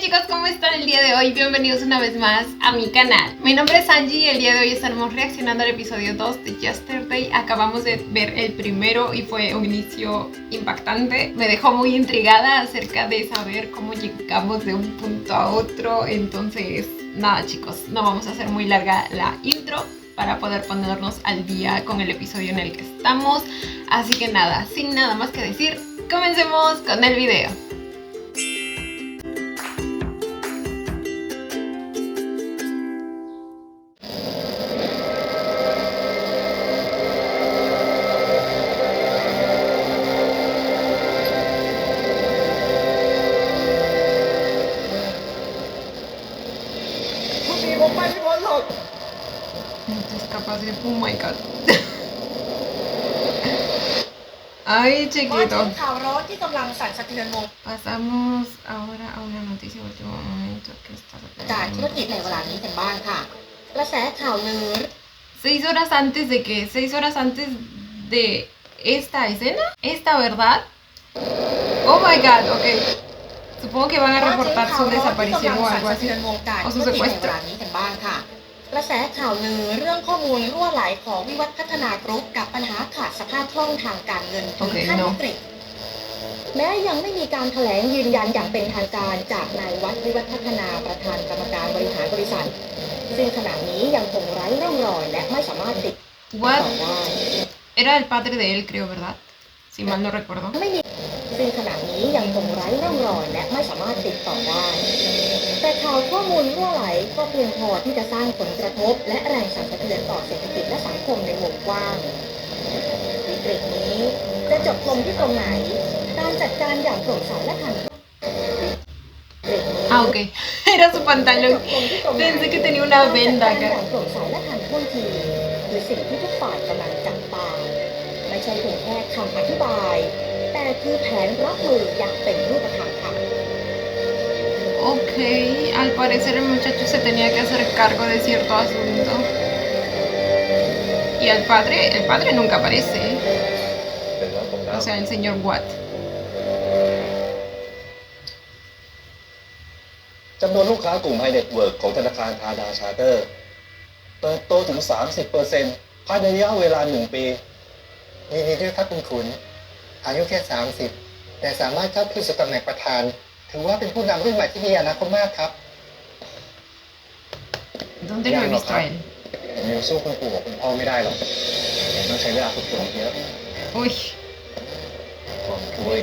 chicos, ¿cómo están el día de hoy? Bienvenidos una vez más a mi canal. Mi nombre es Angie y el día de hoy estaremos reaccionando al episodio 2 de Yesterday. Acabamos de ver el primero y fue un inicio impactante. Me dejó muy intrigada acerca de saber cómo llegamos de un punto a otro. Entonces, nada chicos, no vamos a hacer muy larga la intro para poder ponernos al día con el episodio en el que estamos. Así que nada, sin nada más que decir, comencemos con el video. No te escapas de... Oh my god. Ay, chiquito. Pasamos ahora a una noticia de último momento que está... 6 horas antes de que... 6 horas antes de esta escena, esta verdad. Oh my god, ok. Supongo que van a reportar su desaparición o algo así. O su secuestro. กระแสข่าวลือเรื่องข้อมูลรั่วไหลของวิวัฒน์พัฒนากรุ๊ปกับปัญหาขาดสภาพคล่องทางการเงินถึงขั้นวิกฤตแม้ยังไม่มีการแถลงยืนยันอย่างเป็นทางการจากนายวัฒน์วิวัฒน์พัฒนาประธานกรรมการบริหารบริษัทซึ่งขณะนี้ยังคงไร้ร่องรอยและไม่สามารถติดต่อได้ Era el padre de él, creo, ¿verdad? Si mal no recuerdo. ไม่มีซึ่งขณะนี้ยังคงไร้ร่องรอยและไม่สามารถติดต่อได้แต่ข่าวข้อมูลรั่วไหลก็เพียงพอที่จะสร้างผลกระทบและแรงสั่นสะเทือนต่อเศรษฐกิจและสังคมในวงกว้างวิกฤตนี้จะจบลงที่ตรงไหนการจัดการอย่างโปร่งใสและทัน Ah, ok. Era su pantalón. Pensé que tenía una venda acá. อย่างโปร่งใสและทันท่วงทีคือสิ่งที่ทุกฝ่ายกำลังจับตาไม่ใช่เพียงแค่คำอธิบายแต่คือแผนรับมืออย่างเป็นรูปธรรมค่ะ Ok, al parecer el muchacho se tenía que hacer cargo de cierto asunto. Y el padre nunca aparece. O sea, el señor Watt. จำนวนลูกค้ากลุ่มไฮเน็ตเวิร์กของธนาคารธาดาชาร์เตอร์เติบโตถึง 30% ภายในระยะเวลา 1 ปียินดีด้วยครับคุณขุนอายุแค่ 30 แต่สามารถเข้าขึ้นสู่ตำแหน่งประธานถือว่าเป็นผู้นำรุ่นใหม่ที่มีอนาคตมากครับ ¿Dónde lo he visto a él? ผมยังสู้คุณปู่กับคุณพ่อไม่ได้หรอกต้องใช้เวลาฝึกฝนเยอะ Uy,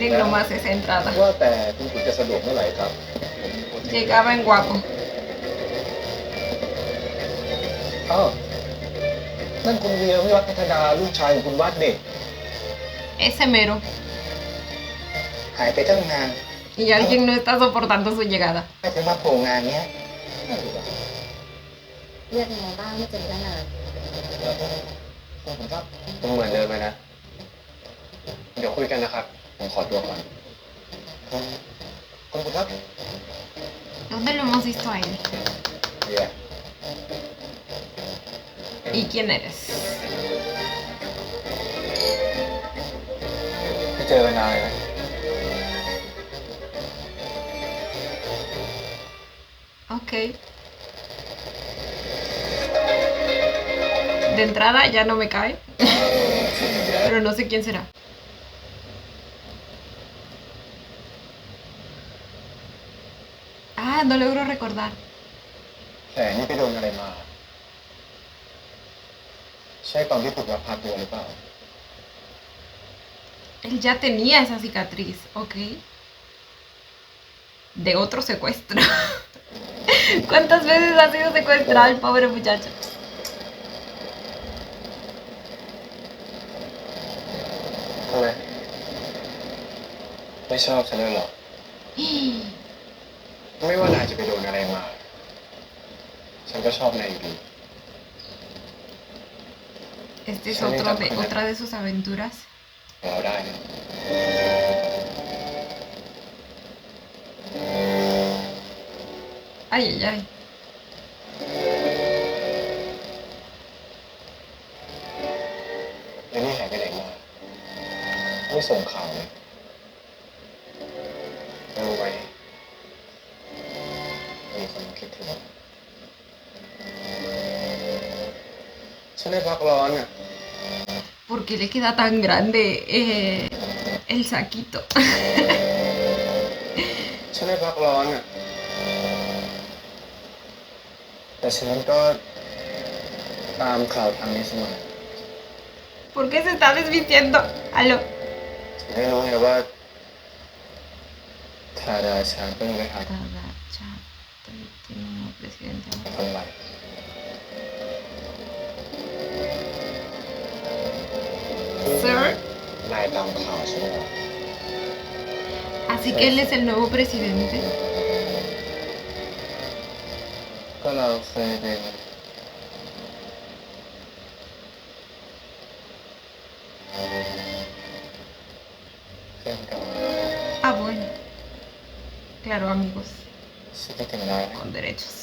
miren nomás esa entrada. ว่าแต่คุณขุนจะสะดวกเมื่อไหร่ครับ Llegaba en guapo. อ้าวนั่นคุณเวียวิวัฒน์พัฒนาลูกชายของคุณวัดเด็ก Ese mero. หายไปตั้งนาน Y alguien no está soportando su llegada. ไม่ถึงมาโผล่งานเนี้ย เรียกยังไงบ้างไม่เจอกันนาน ผมครับต้องเหมือนเดิมไหมนะ เดี๋ยวคุยกันนะครับ ผมขอตัวก่อนคุณครับ ¿Dónde lo hemos visto a él? เดี๋ยว ¿Y quién eres? ไม่เจอกันนานเลยนะ Ok. De entrada ya no me cae. Pero no sé quién será. Ah, no logro recordar. แต่นี่ไปโดนอะไรมา ใช่ตอนที่ถูกลักพาตัวหรือเปล่า Él ya tenía esa cicatriz, ok. De otro secuestro. ¿Cuántas veces ha sido secuestrado el pobre muchacho? ทำไมไม่ชอบฉันเลยเหรอ ไม่ว่านายจะไปโดนอะไรมา ฉันก็ชอบนายอยู่ดี Este es otra de sus aventuras. เราได้นะ Ay, ay, ay. แล้วนี่หายไปไหนมาไม่ส่งข่าวเลยรู้ไหม ฉันได้พักร้อนอ่ะ ¿Por qué le queda tan grande el saquito? ฉันได้พักร้อนอ่ะ แต่ฉันก็ตามข่าวทางนี้เสมอ ¿Por qué se está desvistiendo? Aló. ถึงได้รู้ไงว่าทาดาชาเพิ่งไปหา Tadacha, tiene un nuevo presidente. คนใหม่ Sir, นายตามข่าวใช่ไหมครับ así que él es el nuevo presidente. ก็เราเคยเป็นเพื่อนกัน Ah, bueno. Claro, amigos, ฉันคิดถึงนายนะ con derechos.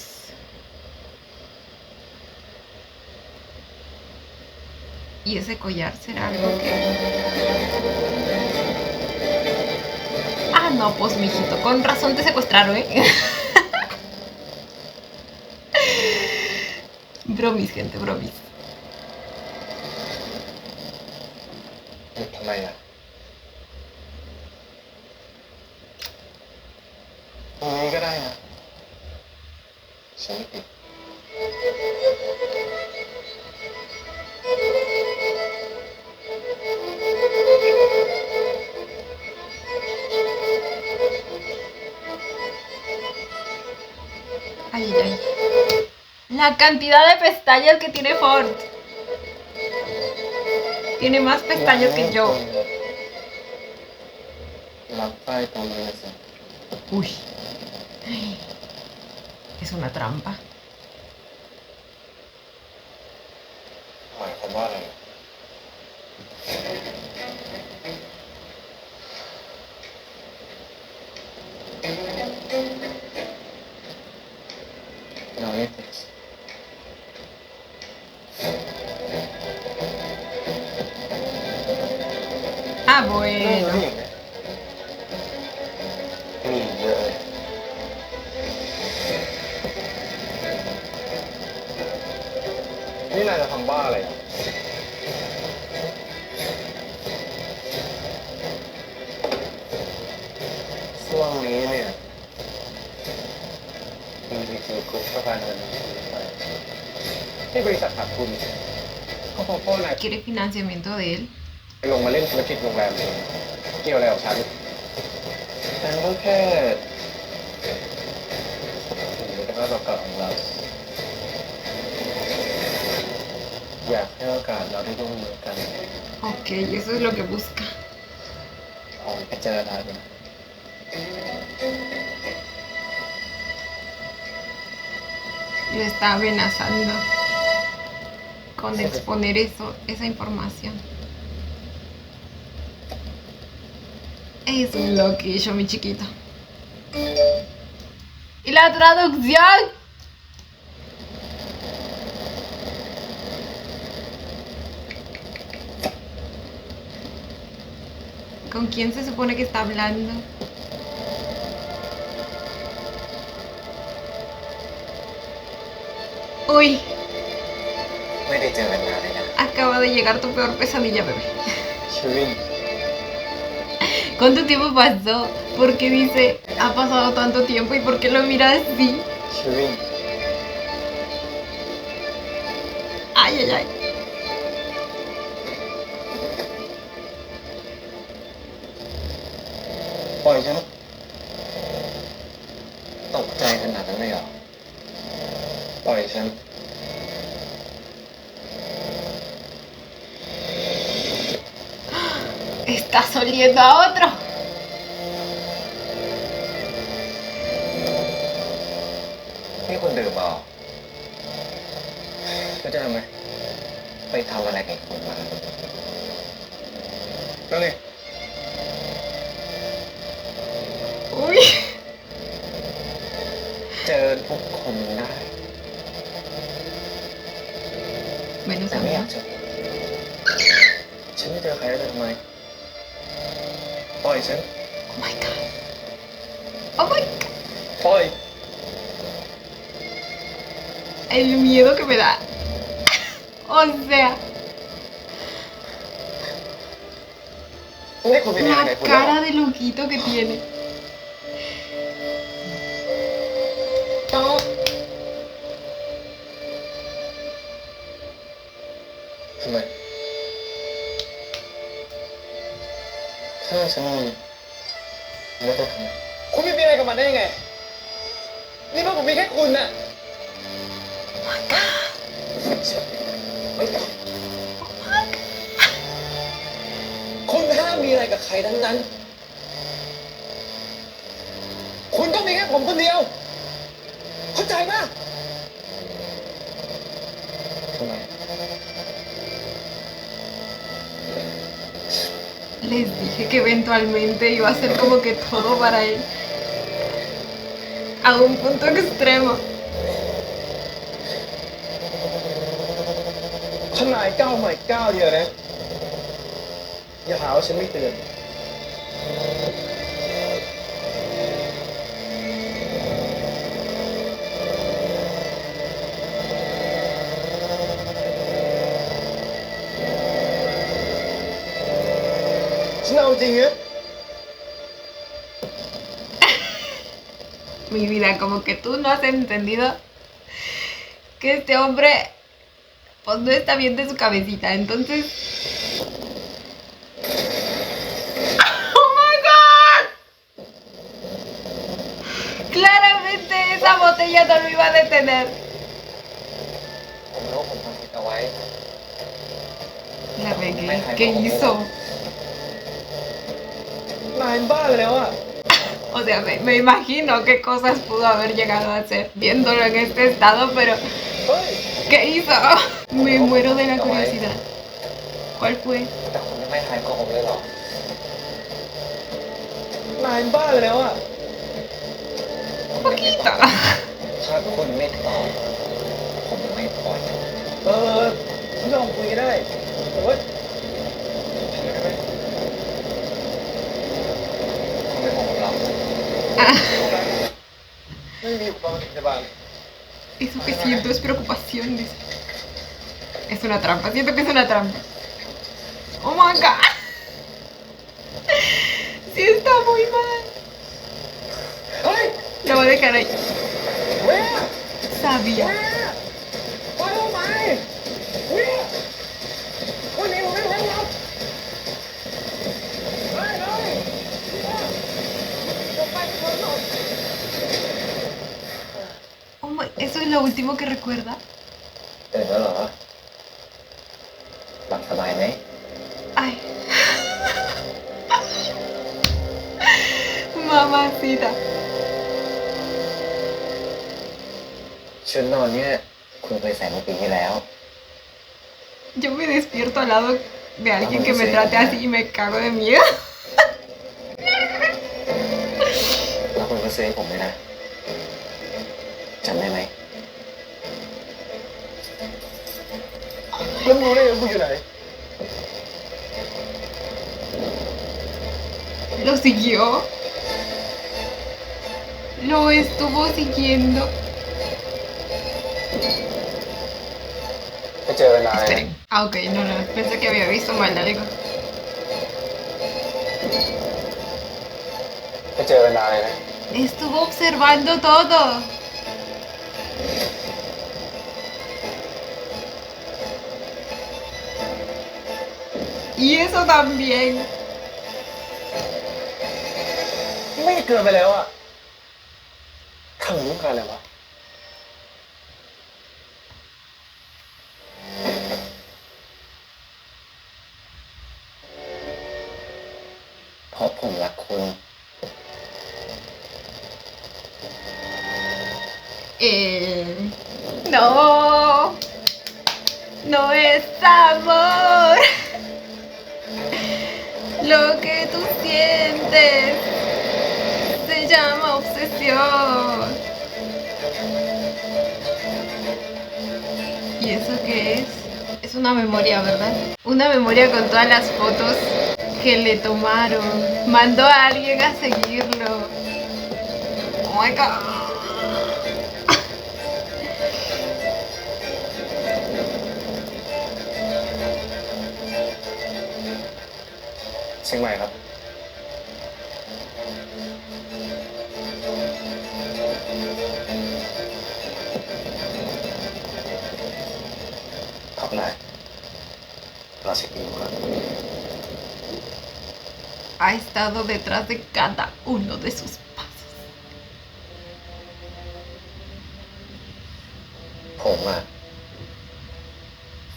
¿Y ese collar será algo que...? Ah, no, pues, mijito, con razón te secuestraron, ¿eh? Bromis, gente, bromis. หยุดทำไมอ่ะตรงนี้ก็ได้นะฉันไม่ติด Ay, ay, ay. La cantidad de pestañas que tiene Ford. Tiene más pestañas que yo. รับป้ายตรงนี้สิ Uy. Es una trampa. หมายความว่าอะไรเราไม่ติด Ah, เรื่อง bueno. นี้อีกนะมีอีกเยอะเลยนี่นายจะทำบ้าอะไรอ่ะช่วงนี้เนี่ยมีวิธีกรุ๊ปประกันเงินไปที่บริษัทขาดทุนเขาพบว่านาย ¿Quiere financiamiento de él? ไปลงมาเล่นธุรกิจโรงแรมเองเกี่ยวอะไรกับฉันฉันก็แค่ถือเป็นว่าเก่าๆของเรา อยากให้โอกาสเราได้ร่วมมือกัน Ok, eso es lo que busca. ออกไปเจอได้ไหม Lo está amenazando con exponer esa información. Es un loquillo, mi chiquito. ¿Y la traducción? ¿Con quién se supone que está hablando? Uy, ไม่ได้เจอกันนานเลยนะ acaba de llegar tu peor pesadilla, bebé. ชิวิน ¿Cuánto tiempo pasó? ¿Por qué dice, ha pasado tanto tiempo y por qué lo mira así? ชิวิน Ay, ay, ay. ปล่อยฉันตกใจขนาดนั้นเลยเหรอปล่อยฉัน Estás oliendo a otro. นี่คุณดื่มเปล่าก็จะทำไมไปทำอะไรกับคนมาแล้วนี่ Uy. เจอทุกคนได้ Menos แต่ a ไม่ mí. อยากเจอฉันไม่เจอใครแล้วจะทำไมปล่อยฉัน Oh my god. Oh my god. ปล่อย el miedo que me da. O sea, ให้คุณไปมีอะไร la กับคุณแล้ว cara de loquito que tiene. โต๊ะ ทำไมถ้าฉันแล้วจะทำไมคุณไม่มีอะไรกับมันได้ยังไง นี่เพราะผมมีแค่คุณน่ะไม่ต้องคุณห้ามมีอะไรกับใครทั้งนั้น คุณต้องมีแค่ผมคนเดียว เข้าใจป่ะทำไม Les dije que eventualmente iba a ser como que todo para él. A un punto extremo. ขนาดก้าวใหม่ก้าวเดียวนะ อย่าหาว่าฉันไม่เตือน ฉันเอาจริงนะ Mi vida, como que tú no has entendido que este hombre pues no está bien de su cabecita. Entonces... ¡Oh my god! Claramente esa botella no lo iba a detener. ผมรู้ผมทำผิดเอาไว้ La regué. ¿Qué hizo? นายบ้าไปแล้วอ่ะ O sea, me imagino qué cosas pudo haber llegado a hacer viéndolo en este estado, pero เฮ้ย ¿qué hizo? Me muero de la curiosidad. ¿Cuál fue? แต่คุณไม่ทายโกหกเลยหรอ นายบ้าไปแล้วอ่ะ Un poquito. ถ้าคุณไม่ตอบ ผมไม่ปล่อยฉันลองคุยได้แต่ว่าทำไมไม่คุณไม่บอกผมหรอก Ah, ไม่มีอุปกรณ์พยาบาล eso que siento es preocupación, dice. Es una trampa, siento que es una trampa. Oh my god. Sí está muy mal. เฮ้ย Lo voy a dejar ahí. เว้ย Sabía. ปล่อยเราไปเว้ยวันนี้ผมไม่ไหวแล้วเฮ้ยเฮ้ยจะไปคนหรอก Oh my, ¿eso es lo último que recuerda? ตื่นแล้วเหรอ หลับสบายไหม Ay. Mamacita. ชุดนอนเนี่ยคุณเคยใส่เมื่อปีที่แล้ว Yo me despierto al lado de alguien que me trate así y me cago de miedo. แล้วคุณก็ซื้อให้ผมด้วยนะจำได้ไหมแล้วรู้ได้ยังคุณอยู่ไหน Lo siguió. Lo estuvo siguiendo. ไปเจอนาย Esperen. Ah, ok, no, no. Pensé que había visto mal algo. ไปเจอนายนะ Estuvo observando todo. Y eso también. ไม่เกินไปแล้วอะทำรู้กันอะไรวะเพราะผมรักคุณ No. No es amor. Lo que tú sientes se llama obsesión. ¿Y eso qué es? Es una memoria, ¿verdad? Una memoria con todas las fotos que le tomaron. Mandó a alguien a seguirlo. Oh my god. เชียงใหม่ครับครับนายราชกิจครับ Ha estado detrás de cada uno de sus pasos. ผมอะ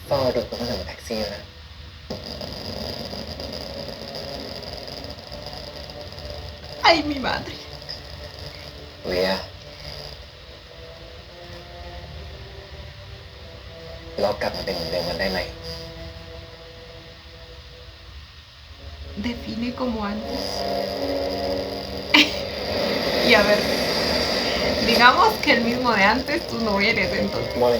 เฝ้าดูคนขับแท็กซี่นะ Ay, mi madre. เวียเรากลับมาเป็นเหมือนเดิมกันได้ไหม Define como antes. Y a ver, digamos que el mismo de antes tú no eres entonces. ไม่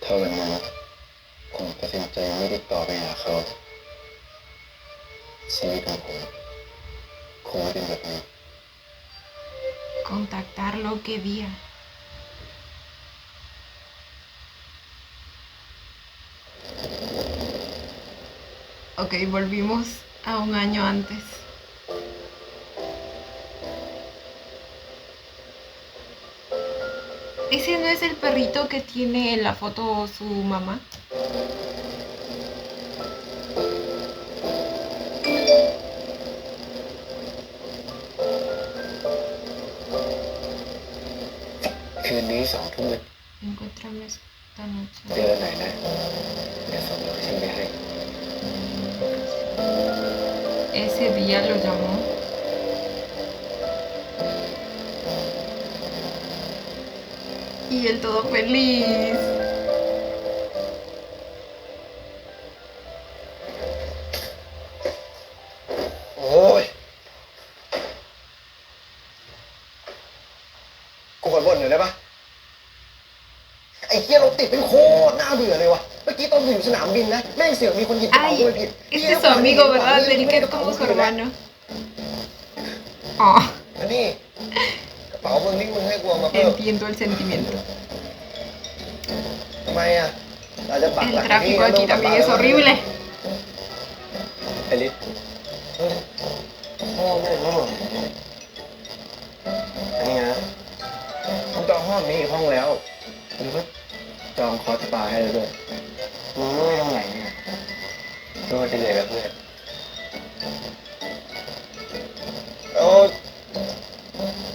ถ้าวันนั้นผมตัดสินใจไม่ติดต่อไปหาเขาชีวิตของผมคงไม่เป็นแบบนี้ Contactarlo qué día. Ok, volvimos a un año antes. ¿Ese no es el perrito que tiene en la foto su mamá? Encuéntrame esta noche. เจอไหนนะเดี๋ยวส่งโลเคชั่นไปให้ Ese día lo llamó. Y él todo feliz. โอ้ยกูขอบ่นหน่อยได้ปะไอ้เหี้ยรถติดเป็นโคตรน่าเบื่อเลยวะเมื่อกี้ตอนอยู่สนามบินนะแม่งเสือกมีคนหยิบกระเป๋า Ay, กูไปผิด este es su amigo, ¿verdad? Del que es como su hermano. Oh, อันนี้กระเป๋ามึงนี่มึงให้กูเอามาเพิ่ม entiendo el sentimiento. ทำไมอ่ะเราจะปัก El หลัก tráfico aquí también es horrible. ไอ้ลิศห้องไม่รู้อันนี้นะผมจองห้องนี้อีกห้องแล้วมึงก็จองคอร์สปาให้เลยด้วยมึงรู้ตรงไหนเนี่ยรู้จะเลยกับเพื่อน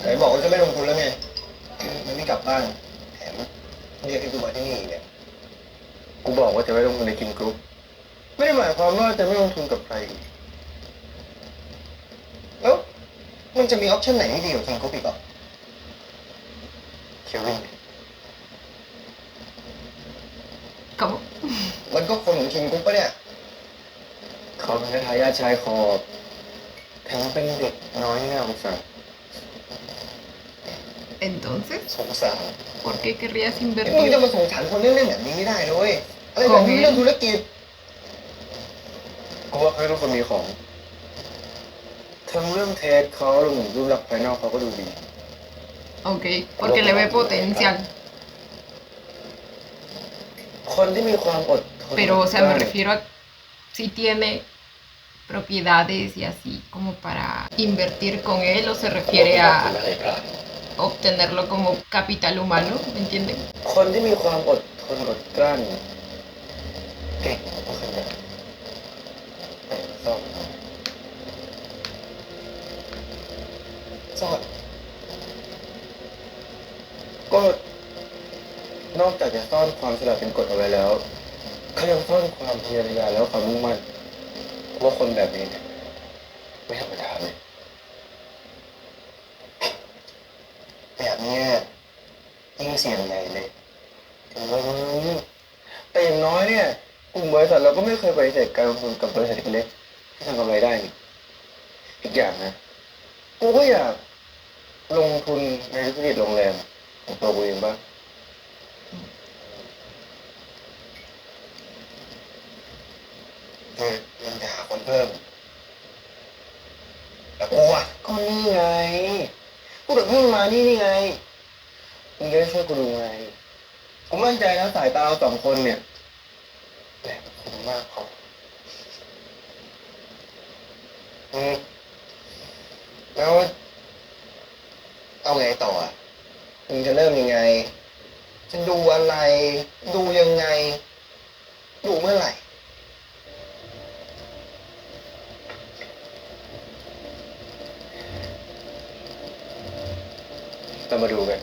ไหนบอกว่าจะไม่ลงทุนแล้วไงมันไม่กลับบ้านแถมเรียกให้กูมาที่นี่อีกเนี่ยกูบอกว่าจะไม่ลงทุนในคิมกรุ๊ปไม่ได้หมายความว่าจะไม่ลงทุนกับใครอีกแล้วมันจะมีออปชั่นไหนที่ดีกว่าคิมกรุ๊ปอีกหรอเควิน ¿Cómo? มันก็คนของคิมกรุ๊ปปะเนี่ยเขาเป็นทายาทชายขอบแถมเป็นเด็กน้อยที่น่าสงสาร Entonces, สงสาร ¿por qué querrías มึง invertir จะมาสงสารคนเล่นๆแบบนี้ไม่ได้เลยอะไรแบบนี้เรื่องธุรกิจกูว่าเขาเป็นคนมีของทั้งเรื่องเทสเขารวมถึงรูปลักษณ์ภายนอกเขาก็ดูดี Ok, porque le ve potencial. คนที่มีความอดทน Pero, o sea, me refiero a si tiene propiedades y así como para invertir con él o se refiere a obtenerlo como capital humano, ¿me entienden? คนที่มีความอดทนอดกลั้นเก่งก็ขยันแต่ซ่อนก็นอกจากจะซ่อนความฉลาดเป็นกฎเอาไว้แล้วเขายังซ่อนความพยายามแล้วความมุ่งมั่นว่าคนแบบนี้เนี่ยไม่ธรรมดาเลยแบบนี้ยิ่งเสี่ยงใหญ่เลยแต่อย่างน้อยเนี่ยกลุ่มบริษัทเราก็ไม่เคยปฏิเสธการลงทุนกับบริษัทเล็กที่ทำกำไรได้นี่อีกอย่างนะกูก็อยากลงทุนในธุรกิจโรงแรมของตัวกูเองบ้าง ยังจะหาคนเพิ่มแต่กูอ่ะก็นี่ไงกูถึงเพิ่งมานี่ไงมึงจะได้ช่วยกูดูไงผมมั่นใจนะสายตาเราสองคนเนี่ยแต่ผมมากพอแล้วเอาไงต่ออ่ะมึงจะเริ่มยังไงจะดูอะไรดูยังไงดูเมื่อไหร่เรามาดูกัน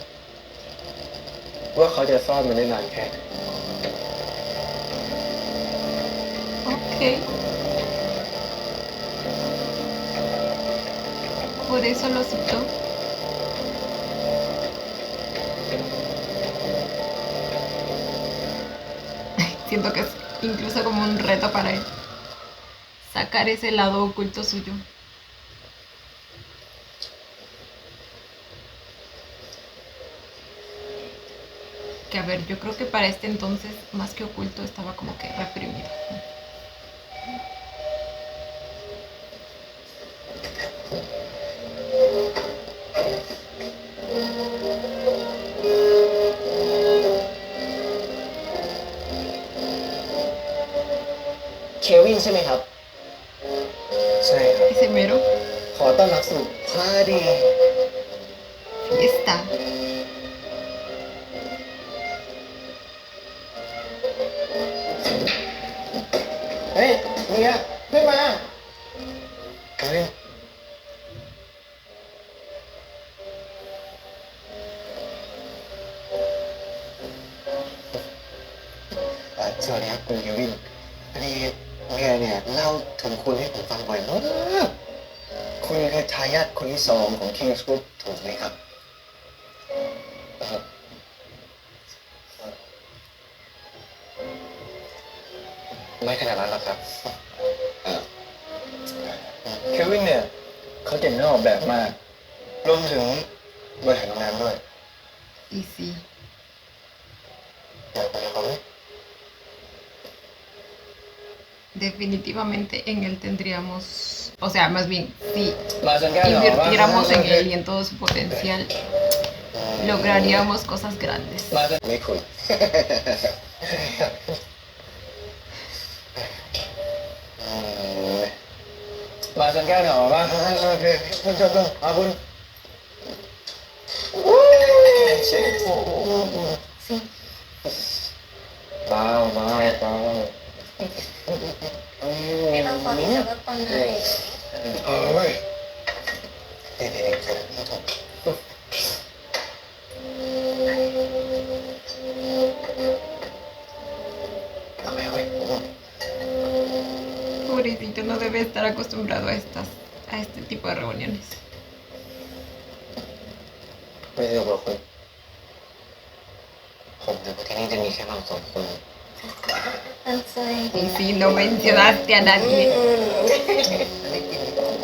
ว่าเขาจะซ่อนมันได้นานแค่ไหน Ok. Por eso lo citó. Siento que es incluso como un reto para él. Sacar ese lado oculto suyo. Que a ver, yo creo que para este entonces, más que oculto, estaba como que reprimido. Kevin ใช่ไหมครับ ใช่ครับ Ese mero ขอต้อนรับสู่พาร์ตี้ fiesta. เฮ้ยเนี่ยขึ้นมาเฮ้ยสวัสดีครับคุณเควินพอดีเมียเนี่ยเล่าถึงคุณให้ผมฟังบ่อยมากคุณคือทายาทคนที่สองของ King's Group ถูกไหมครับไม่ขนาดนั้นหรอกครับเควินเนี่ยเขาเก่งเรื่องออกแบบมากรวมถึงบริหารโรงแรมด้วย Y sí. อยากไปกับเขาไหม Definitivamente en él tendríamos, o sea, más bien, si มาจนแก้วเหรอ invirtiéramos en él y en todo su potencial, lograríamos cosas grandes. มาจนไม่คุยมาจนแก้วเหรอมาโอเคคุณจบแล้วอาคุณเบาเบาเบา Kita suami sangat pandai. เฮ้ยเด็กๆทำไมเว้ย Pobrecito, no debe estar acostumbrado a este tipo de reuniones. ไม่ได้บอกคุณผมนึกว่าที่นี่จะมีแค่เราสองคน Ansay. Y si no mencionaste a nadie,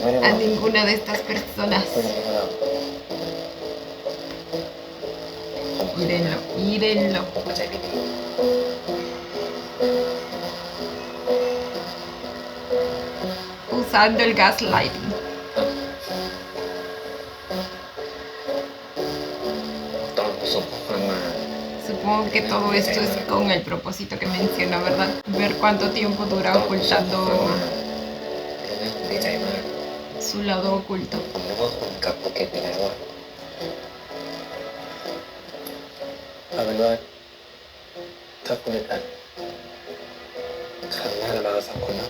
ไม่ได้บ a อก ninguna de estas personas. คุณจะมีเรา Mírenlo, mírenlo. ผมเข้าใจผิด Usando el gaslighting. ตอนส่งข้อความมา Supongo que todo esto es con el propósito que menciona, ¿verdad? Ver cuánto tiempo dura ตอนส่งข้อความ ocultando มาผมดีใจมาก su lado oculto. ผมนึกว่าคุณกลับภูเก็ตไปแล้วอะเอาเป็นว่าถ้าคุณอึดอัดครั้งหน้าเราสองคนนะ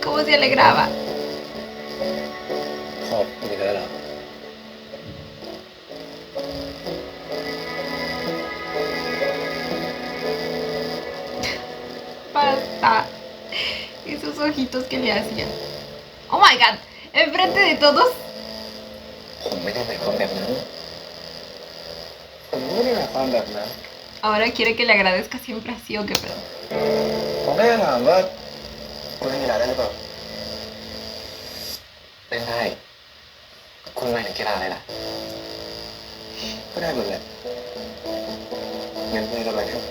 ¿Cómo se alegraba? ขอบมีแล้วเหรอ Basta. Esos ojitos que le hacía. Oh my god. Enfrente de todos. ผมไม่ได้หมายความแบบนั้นผมไม่ได้หมายความแบบนั้น Ahora quiere que le agradezca siempre así o qué pedo. ผมแค่ถามว่าคุณเล่นกีฬาได้หรือเปล่าเล่นได้ คุณหมายถึงกีฬาอะไรล่ะ ก็ได้หมดแหละ งั้นไม่ก็ไปครับ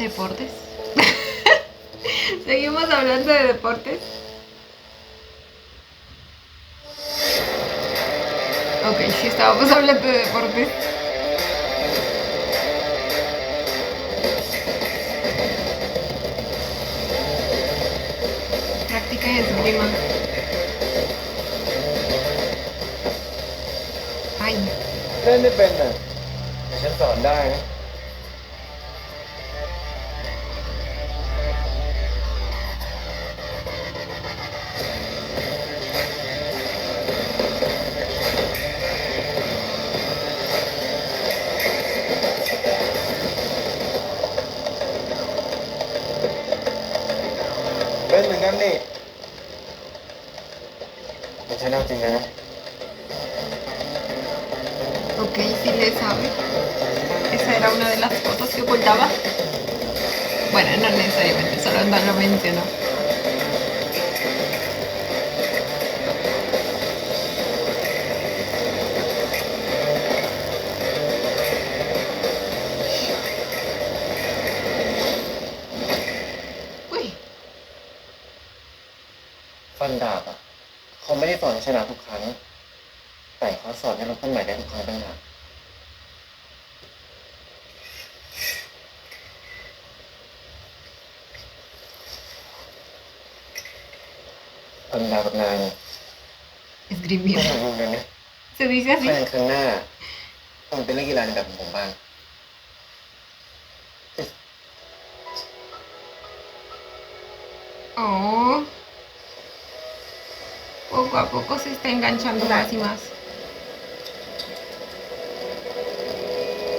Deportes. Seguimos hablando de deportes. Ok, sí estábamos hablando de deportes. Práctica de esgrima. Ay, เล่นไม่เป็นน่ะแต่ฉันสอนได้นะ เป็นเหมือนกันนี่แต่ฉันเอาจริงนะ ok, sí le sabe. Esa era una de las cosas que ocultaba. Bueno, no necesariamente, solo no lo mencionó. Uy, ฟันดาบอ่ะเขาไม่ได้สอนให้ชนะทุกครั้ง แต่เขาสอนให้เราต้นใหม่ได้ทุกครั้งต่างหากฟันดาบกับนายเนี่ย esgrimió. ไม่เหมือนกันนะ Se dice เพราะ así. ฉะนั้นครั้งหน้าต้องเป็นเล่นกีฬาในแบบของผมบ้าง Oh. Poco a poco se está enganchando más y más.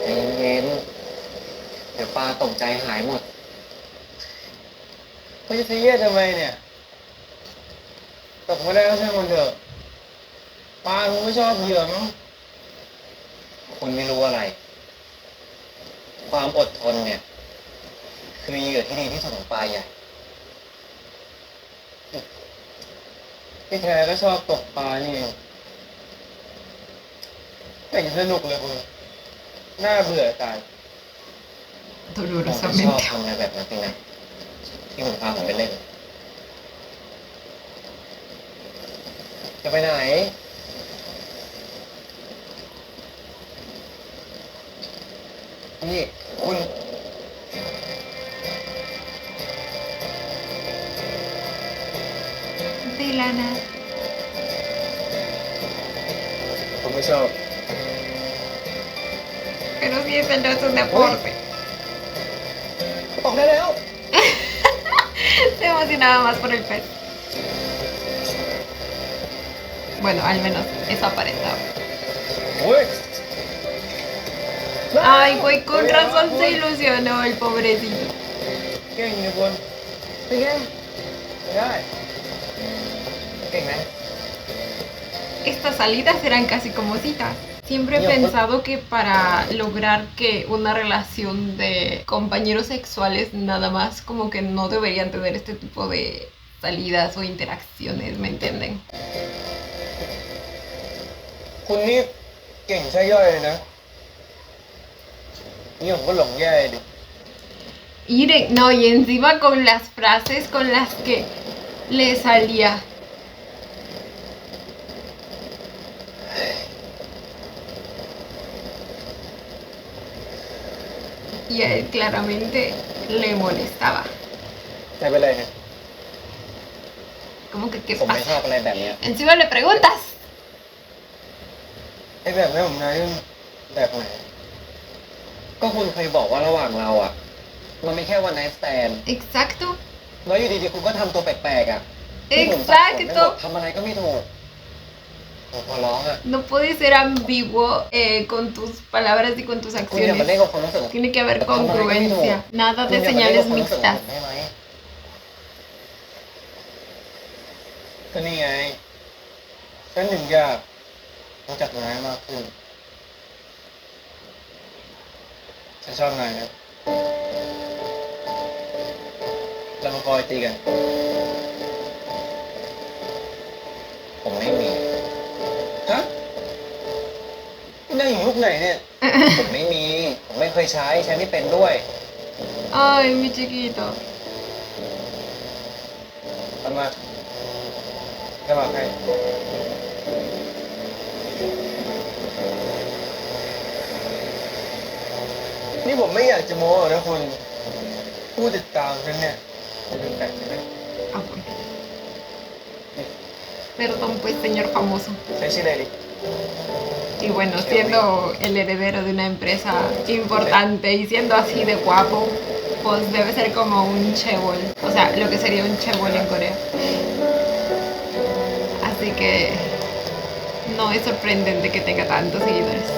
ใจเย็นๆเดี๋ยวปลาตกใจหายหมดไม่จะซีเรียสทำไมเนี่ยตกไม่ได้ก็ช่างมันเถอะปลาคงไม่ชอบเหยื่อมั้งคุณไม่รู้อะไร ความอดทนเนี่ย คือเหยื่อที่ดีที่สุดของปลาใหญ่พี่แท้ก็ชอบตกปลานี่เองแต่ยังสนุกเลยคุณน่าเบื่อตายผมไม่ชอบ Dolorosamente. ทำอะไรแบบนั้นจริงนะที่ผมพาผมไปเล่น จะไปไหน นี่คุณ De lana. ผมไม่ชอบ Pero si ese no es un deporte. ตกได้แล้ว Se emocionaba más por el pez. Bueno, al menos eso aparentaba. โอ้ย Ay, güey, con razón se ilusionó el pobrecito. เก่งนะคุณเป็นไงได้เก่งไหม Estas salidas eran casi como citas. Siempre he Yo, pues- pensado que para lograr que una relación de compañeros sexuales nada más como que no deberían tener este tipo de salidas o interacciones, ¿me entienden? คุณนี่เก่งใช่ย่อยเลยนะ นี่ผมก็หลงแย่ดิ Miren, no, y encima con las frases con las que le salía. Y a él claramente le molestaba. ไม่เป็นไรนะ ¿Cómo que qué ผมไม่ช pasa? อบอะไรแบบเนี้ย Encima le preguntas. ไอ้แบบนี้ผมนายแบบไหน ก็คุณเคยบอกว่าระหว่างเราอ่ะ มันไม่แค่วันไนท์สแตน Exacto. แล้วอยู่ดีๆคุณก็ทำตัวแปลกๆอ่ะที่ผมสับสนไปหมด Exacto. ทำอะไรก็ไม่ถูกผมขอร้องอ่ะ No puedes ser ambiguo con tus palabras y con tus คุณอย่ามาเล่น acciones. กับความรู้สึกของ Tiene que haber congruencia. Nada de señales mixtas. ได้ไหมก็นี่ไงฉันถึงอยากรู้จักนายมากขึ้นฉันชอบนายนะเรามาคอยตีกัน ผมไม่มีฮะนายอยู่ยุคไหนเนี่ย ผมไม่มี ไม่เคยใช้ไม่เป็นด้วย Ay, mi chiquito. ทำมาจะมาให้นี่ผมไม่อยากจะโม้หรอกนะคุณผู้ติดตามฉันเนี่ยเป็นแต่ใช่ไหม Ah, pues. Perdón, pues, señor famoso. ใช้ชื่ออะไรดิ Y bueno, siendo el heredero de una empresa importante y siendo así de guapo, pues debe ser como un chaebol. O sea, lo que sería un chaebol en Corea. Así que no es sorprendente que tenga tantos seguidores.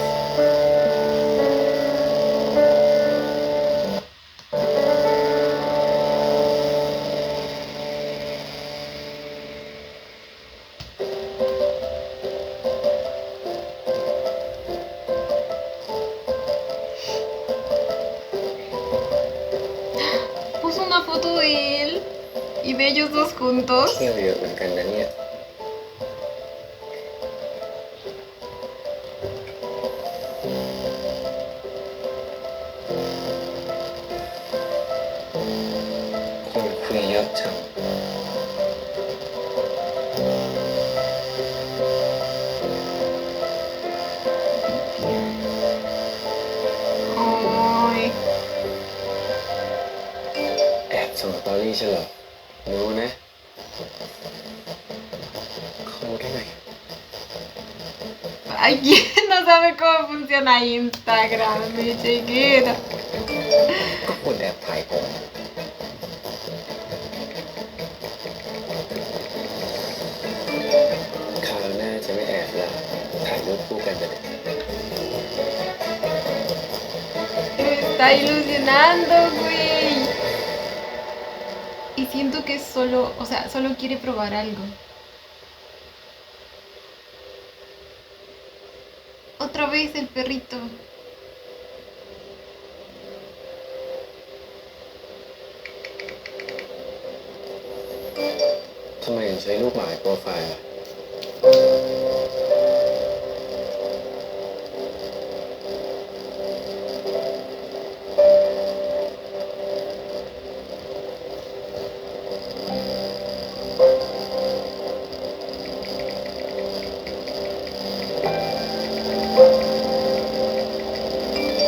Puso una foto de él y de ellos dos juntos. เที่ยวเยอะเหมือนกันนะเนี่ยคนคุยเยอะจัง Ay, แอบส่งสตอรี่ฉันเหรอรู้นะเขารู้ได้ไง ay, ¿quién no sabe cómo funciona Instagram, mi chiquita? ก็คนแอบถ่ายผมคราวหน้าจะไม่แอบแล้วถ่ายรูปคู่กันไปเลย Me está ilusionando, güey. Y siento que solo, o sea, solo quiere probar algo. Otra vez el perrito. ทำไมถึงใช้รูปหมายโปรไฟล์ล่ะ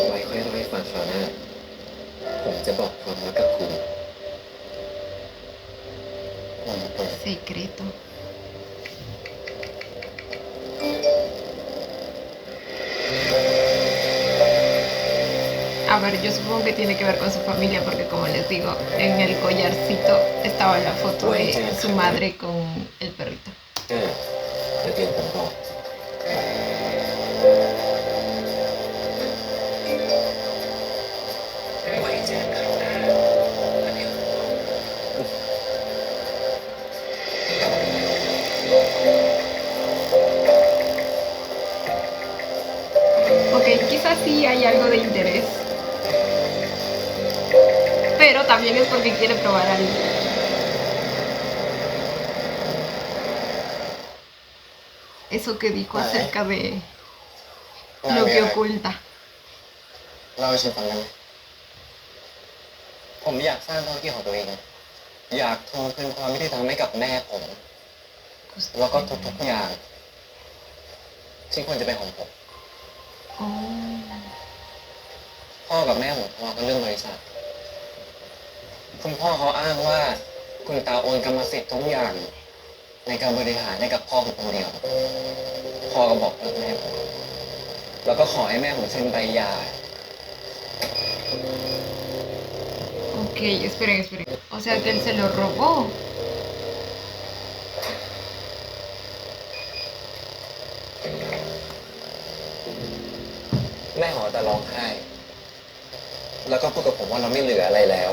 ไว้ค่อยเล่าให้ฟังคราวหน้า ผมจะบอกความลับกับคุณ Secreto. A ver, yo supongo que tiene que ver con su familia porque como les digo, en el collarcito estaba la foto de su madre con el perrito. เดี๋ยวผมบอกไว้เจอกันคราวหน้าแล้วเดี๋ยวผมบอก Ok, quizás sí hay algo de interés. Pero también es porque quiere probar algo. Eso que dijo acerca de lo que oculta. เล่าให้ฉันฟังได้ไหมผมอยากสร้างธุรกิจของตัวเอง อยากทวงคืนความยุติธรรมให้กับแม่ผม แล้วก็ทุกๆอย่างที่ควรจะเป็นของผม Oh. พ่อกับแม่ผมทะเลาะกันเรื่องบริษัท คุณพ่อเขาอ้างว่า คุณตาโอนกรรมสิทธิ์ทุกอย่าง ในการบริหารให้กับพ่อผมคนเดียว พ่อก็บอกเลิกแม่ผม แล้วก็ขอให้แม่ผมเซ็นใบหย่า Ok, esperen, esperen. O sea que él se lo robó. แม่หอแต่ร้องไห้ แล้วก็พูดกับผมว่าเราไม่เหลืออะไรแล้ว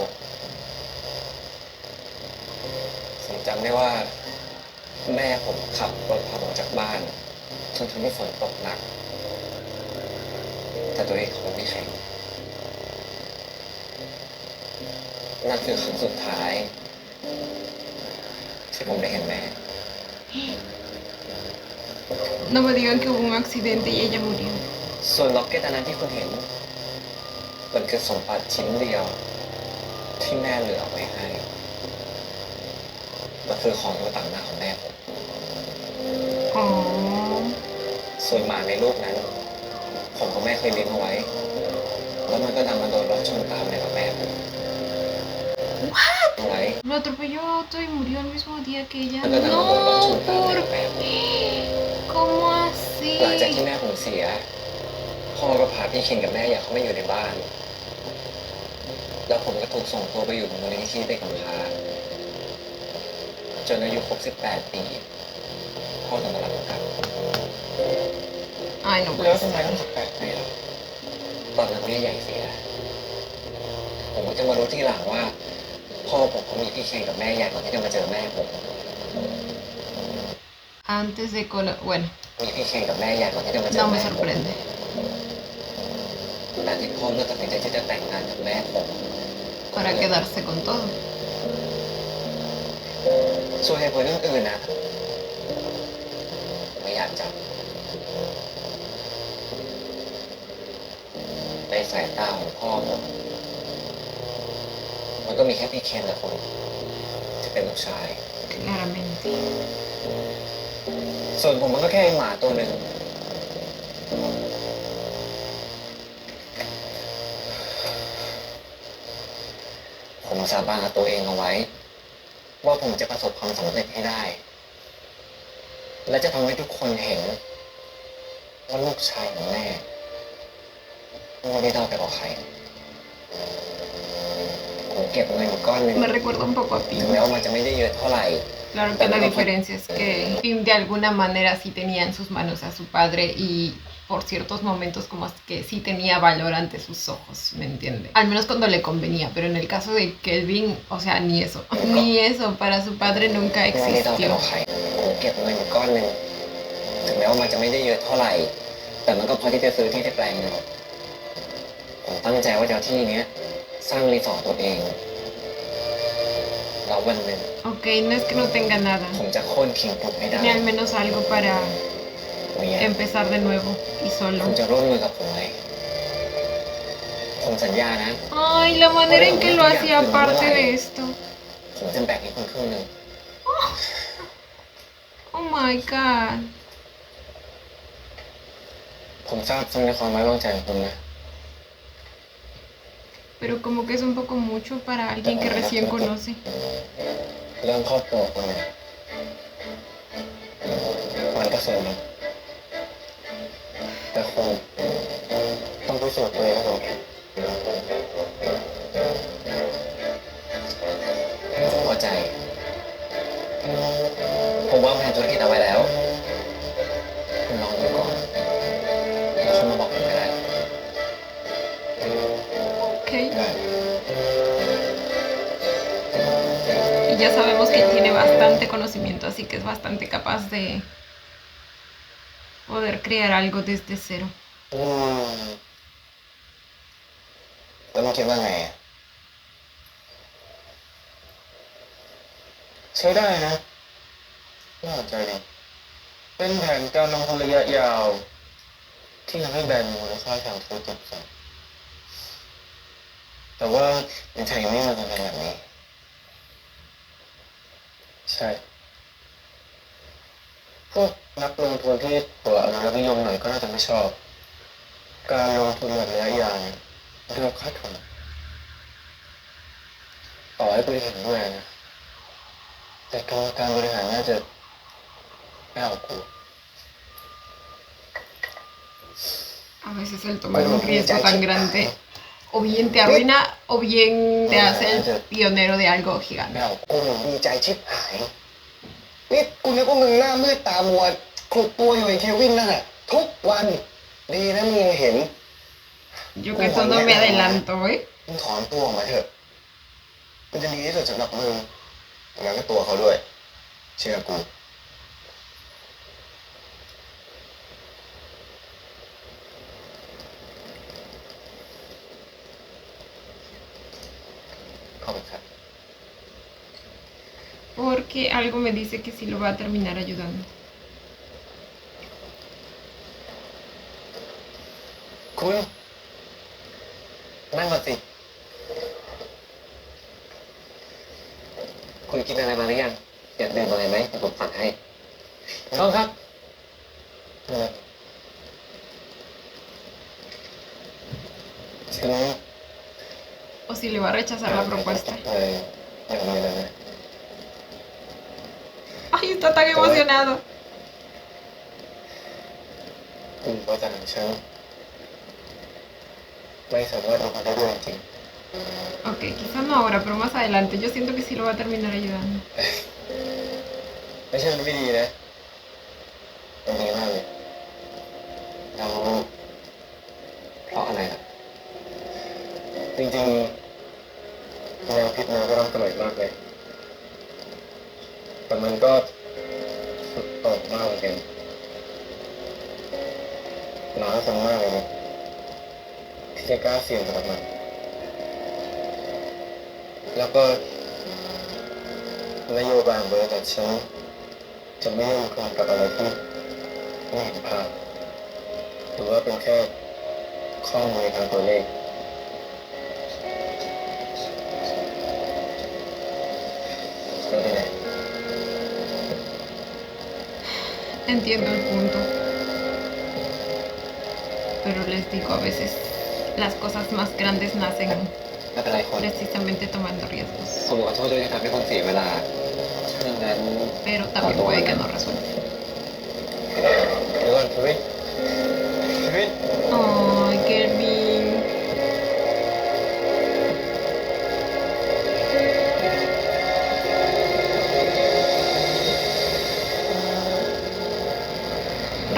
ผมจำได้ว่า แม่ผมขับรถพาผมจากบ้านจนทำให้ฝนตกหนัก แต่ตัวเองเขาไม่แข็ง นั่นคือครั้งสุดท้าย ที่ผมได้เห็นแม่ No me digan que hubo un accidente y ella murió. ส่วนล็อกเก็ตอันนั้นที่คุณเห็น มันคือสมบัติชิ้นเดียวที่แม่เหลือไว้ให้มันคือของอยู่ต่างหน้าของแม่ผม อ๋อ ส่วนหมาในลูกนั้น ผมกับแม่เคยเลี้ยงเอาไว้ แล้วมันก็ดันมาโดนรถชนตามเลยกับแม่ผมเอาไว้ Lo atropelló auto y murió el mismo día que ella. มันก็ดันมาโดนรถชน No, ตามเลย ¿por กับแม่ผม cómo หลังจาก así? ที่แม่ผมเสีย พ่อก็พาพี่เคนกับแม่อยากเข้ามาอยู่ในบ้าน แล้วผมก็ถูกส่งตัวไปอยู่มูลนิธิเด็กกำพร้าจนอายุครบ 18 ปี พ่อถึงมารับผมกลับ Ay, no แล้ว puede ทำไม ser. ต้อง18 ปีล่ะตอนนั้นแม่ใหญ่เสีย ผมก็จะมารู้ทีหลังว่า พ่อผมเขามีพี่เคนกับแม่ใหญ่ก่อนที่จะมาเจอแม่ผม Antes de Bueno, มีพี่เคนกับแม่ใหญ่ก่อนที่จะมาเจอ no me แม่ผม sorprende. แต่ที่พ่อเลือกตัดสินใจที่จะแต่งงานกับแม่ผม Para quedarse con todo. ส่วนเหตุผลอื่นๆนะผมไม่อยากจำในสายตาของพ่อผมมันก็มีแค่พี่เคนและคนที่เป็นลูกชาย Claramente. ส่วนผมมันก็แค่ไอ้หมาตัวหนึ่งผมสาบานกับตัวเองเอาไว้ ว่าผมจะประสบความสำเร็จให้ได้ และจะทำให้ทุกคนเห็นว่าลูกชายของแม่ไม่ได้ด้อยไปกว่าใคร ผมเก็บเงินอยู่ก้อนหนึ่ง Me recuerda un poco a ถึง Pim. แม้ว่ามันจะไม่ได้เยอะเท่าไหร่ Claro que la diferencia es que Pim de alguna manera sí tenía en sus manos a su padre y por ciertos momentos como es que sí tenía valor ante sus ojos, ¿me entiende? Al menos cuando le convenía, pero en el caso de Kelvin, o sea, ni eso, ni eso, para su padre nunca ไม่ได้ด้อยไปก existió. ว่าใคร ผมเก็บเงินอยู่ก้อนหนึ่งถึงแม้ว่ามันจะไม่ได้เยอะเท่าไหร่ แต่มันก็พอที่จะซื้อที่ได้แปลงหนึ่งผมตั้งใจว่าจะเอาที่เนี้ยสร้างรีสอร์ทตัวเองแล้ววันหนึ่ง Ok, no es que no tenga nada, ผมจะโค่นทิ้งผมให้ได้ tiene al menos algo para เมีย empezar de nuevo y คุ solo. ณจะร่วมมือกับผมไหมผมสัญญานะ Ay, la manera en que lo hacía parte de esto. ผมจะแบ่งให้คุณครึ่งหนึ่ง Oh my god. ผมทราบซึ้งในความไว้วางใจของคุณนะ Pero como que es un poco mucho para alguien que recién conoce. เรื่องครอบครัวคุณเนี่ยมันก็ส่วนหนึ่งแต่คุณต้องพิสูจน์ตัวเองให้ผมเห็นผมพอใจ ผมวางแผนธุรกิจเอาไว้แล้ว คุณลองดูก่อนแล้วค่อยมาบอกผมก็ได้ Ok. ได้ Y ya sabemos que él tiene bastante conocimiento, así que es bastante capaz de poder crear algo desde cero. แล้วมึงคิดว่าไงอะใช้ได้นะน่าสนใจดีเป็นแผนการลงทุนระยะยาว ที่ทำให้แบรนด์มูลค่าทางธุรกิจสูงแต่ว่าในไทยยังไม่มาทำแบบนี้ ใช่พวกนักลงทุนที่ตัวอนุรักษ์นิยมหน่อยก็น่าจะไม่ชอบ การลงทุนแบบระยะยาวเนี่ยเรียกว่าขาดทุนต่อให้บริหารด้วยนะแต่กรรมการบริหารน่าจะไม่เอากู A veces el tomar un riesgo tan grande o bien te arruina o bien te hace el pionero de algo ไม่ gigante. เอากูดีใจชิบหายนี่กูนึกว่ามึงหน้ามืดตามัวคลุกตัวอยู่ไอ้เควินนั่นแหละทุกวันดีนะมึงยังเห็น Yo que eso no me adelanto, ¿eh? มึงถอนตัวออกมาเถอะมันจะดีที่สุดสำหรับมึงแล้วก็ตัวเขาด้วย เชื่อกูขอบคุณครับ Porque algo me dice que sí lo va a terminar ayudando. คุณ นั่งก่อนสิคุณกินอะไรมาหรือยังอยากดื่มอะไรไหมเดี๋ยวผมสั่งให้น้องครับฉัน O si le va a rechazar la propuesta. อย่างนี้เลยนะ Ay, está tan emocionado. คุณก็จะฉันไม่สามารถทำได้ด้วยจริง Ok, quizá no ahora, pero más adelante. Yo siento que sí lo va a terminar ayudando. ไม่ใช่มันไม่ดีนะมันดีมากเลยแล้วเพราะอะไรล่ะจริงๆแนวคิดมันก็ต้องตลกมากเลยแต่มันก็สุดโต่งมากเหมือนกันหนาสมมากเลยนะที่จะกล้าเสี่ยงกับมันแล้วก็นโยบายบริษัทฉันจะไม่ยุ่งเกี่ยวกับอะไรที่ไม่เห็นภาพหรือว่าเป็นแค่ข้อมูลทางตัวเลขไม่ได้ไหน Entiendo el punto. Pero les digo, a veces las cosas más grandes nacen ไม่เป็นไรคน precisamente tomando riesgos. ผมขอโทษด้วยที่ทำให้คนเสียเวลาถ้าอย่างนั้น Pero también puede que no resulte. เดี๋ยวก่อนชีวิต Ay, Kelvin.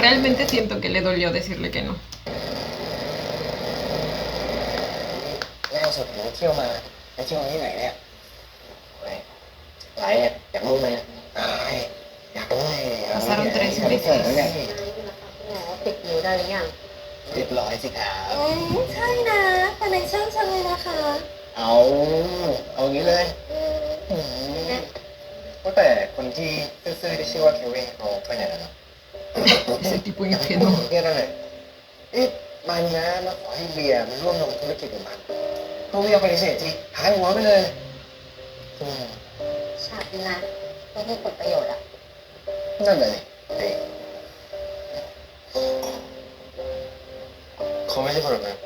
Realmente siento que le dolió decirle que no. ล่าสุดผมเที่ยวมาไปเที่ยวที่ไหนเนี่ยไหนอ่ะอยากรู้ไหมอยากรู้เลย Pasaron 3 meses. ติดนิ้วได้หรือยัง เรียบร้อยสิครับ ใช่นะคอนเนคชั่นจังเลยนะคะ เอางี้เลยว่าแต่คนที่ซื่อๆที่ชื่อว่าเควินเขาไปไหนแล้วเนาะ Ese tipo ingenuo. เรียกอะไรมันนะมาขอให้เบียร์มันร่วมลงธุรกิจกับมันพวกเบียร์ปฏิเสธทีหายหัวไปเลยอืม ชาตินะไม่ให้ผลประโยชน์อ่ะ นั่นเลยเขาไม่ใช่คนแบบนั้น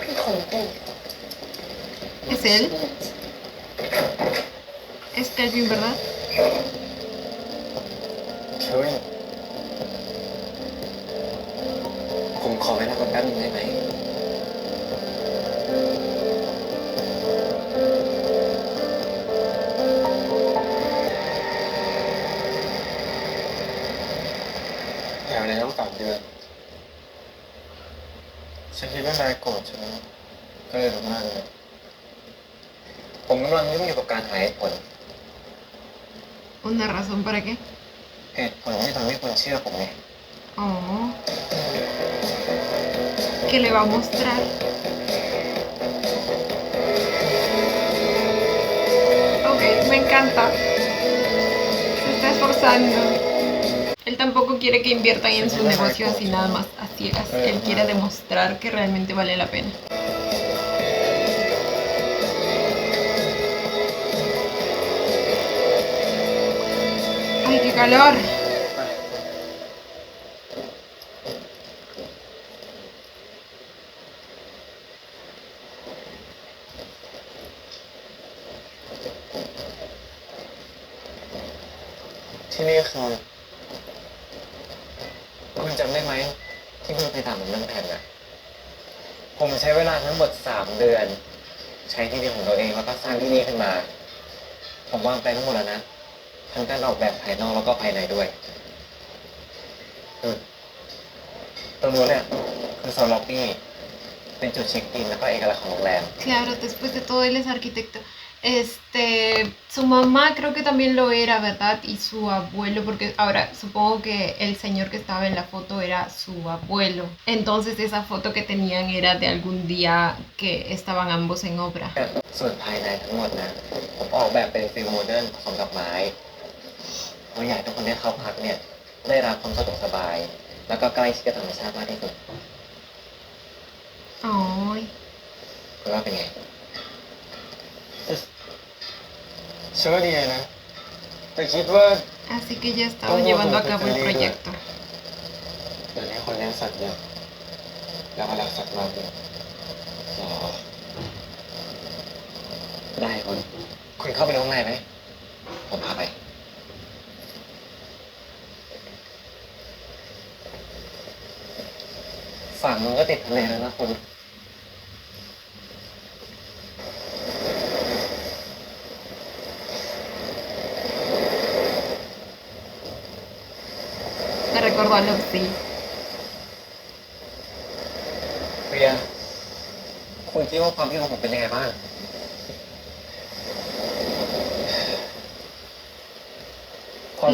พี่คนเต้น ¿Es él? ¿Es Kelvin, verdad? เควินผมขอเวลาก่อนแป๊บนึงได้ไหมแถวในต้อง3 เดือนฉันคิดว่านายโกรธฉันก็เลยรู้มากเลยผมกำลังยุ่งอยู่กับการหาเหตุผล ¿Una razón para qué? เหตุผลที่ทำให้คนเชื่อผมไง Oh. ¿Qué le va a mostrar? Ok, me encanta. Se está esforzando. Él tampoco quiere que inviertan en su negocio así nada más, a ciegas. Él quiere demostrar que realmente vale la pena. ¡Ay, qué calor! ที่นี่คือคุณจำได้ไหมที่คุณไปถามผมเรื่องแผนนะผมใช้เวลาทั้งหมด3 เดือน ใช้ที่ดินของตัวเองแล้วก็สร้างที่นี่ขึ้นมา ผมวางแผนทั้งหมดแล้วนะทั้งการออกแบบภายนอกแล้วก็ภายในด้วยตรงนู้นเนี่ยคือโซนล็อบบี้เป็นจุดเช็คอินแล้วก็เอกลักษณ์ของโรงแรม Claro, después de todo él es arquitecto. Su mamá creo que también lo era, ¿verdad? Y su abuelo, porque ahora supongo que el señor que estaba en la foto era su abuelo. Entonces esa foto que tenían era de algún día que estaban ambos en obra. ส่วนภายในทั้งหมดนะผมออกแบบเป็นฟิลโมเดิร์นผสมดอกไม้ผมอยากให้ทุกคนได้เข้าพักเนี่ยได้รับความสะดวกสบาย แล้วก็ใกล้ชิดกับธรรมชาติมากที่สุด Ay, คุณว่าเป็นไง ฉันว่าดีนะ แต่คิดว่า así que ya estaban llevando a cabo el proyecto. เดี๋ยวนี้คนเลี้ยงสัตว์เยอะแล้วก็รักสัตว์มากเลยอ๋อได้คุณเข้าไปดูข้างในไหมผมพาไป ฝั่งนู้นก็ติดทะเลแล้วนะคุณ Me recordó a Lucy. เรียนคุณคิดว่าความคิดของผมเป็นยังไงบ้าง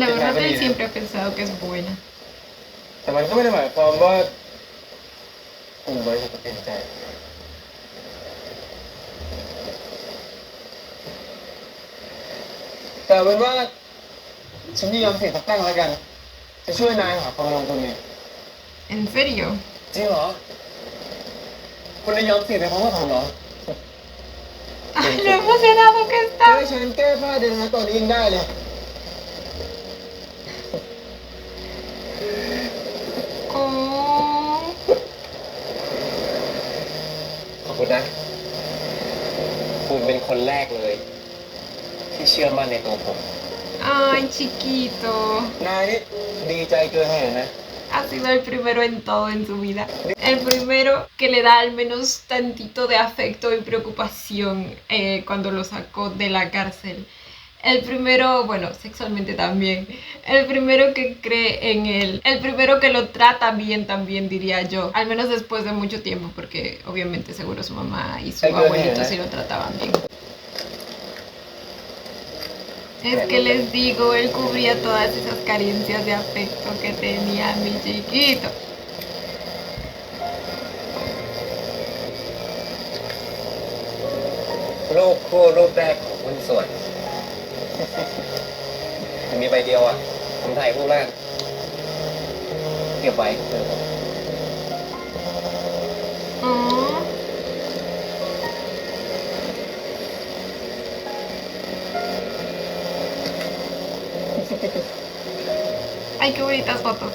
La verdad, él siempre ha pensado que es buena. แต่มันก็ไม่ได้หมายความว่าคุณบริสุทธิ์เต็มใจ แต่เป็นว่าฉันจะยอมเสี่ยงสักตั้งแล้วกัน จะช่วยนายหาความลงทุนเอง ¿En serio? จริงเหรอ คุณจะยอมเสี่ยงไปเพราะว่าผมเหรอ ¡Ay, lo emocionado que ช่วย está! ฉันแก้ผ้าเดินมาตอนนี้ยังได้เลย Oh, ขอบคุณนะ คุณเป็นคนแรกเลย ที่เชื่อมั่นในตัวผม ay, chiquito. นายนี่ดีใจเกินเหตุนะ Ha sido el primero en todo en su vida. El primero que le da al menos tantito de afecto y preocupación cuando lo sacó de la cárcel. El primero, bueno, sexualmente también. El primero que cree en él. El primero que lo trata bien también, diría yo. Al menos después de mucho tiempo, porque obviamente seguro su mamá y su abuelito sí lo trataban bien. Es que les digo, él cubría todas esas carencias de afecto que tenía mi chiquito. รูปคู่รูปแรกของหุ้นส่วน มีใบเดียวอ่ะ ผมถ่ายรูปแรก เก็บไว้ Oh. Ay, qué bonitas fotos.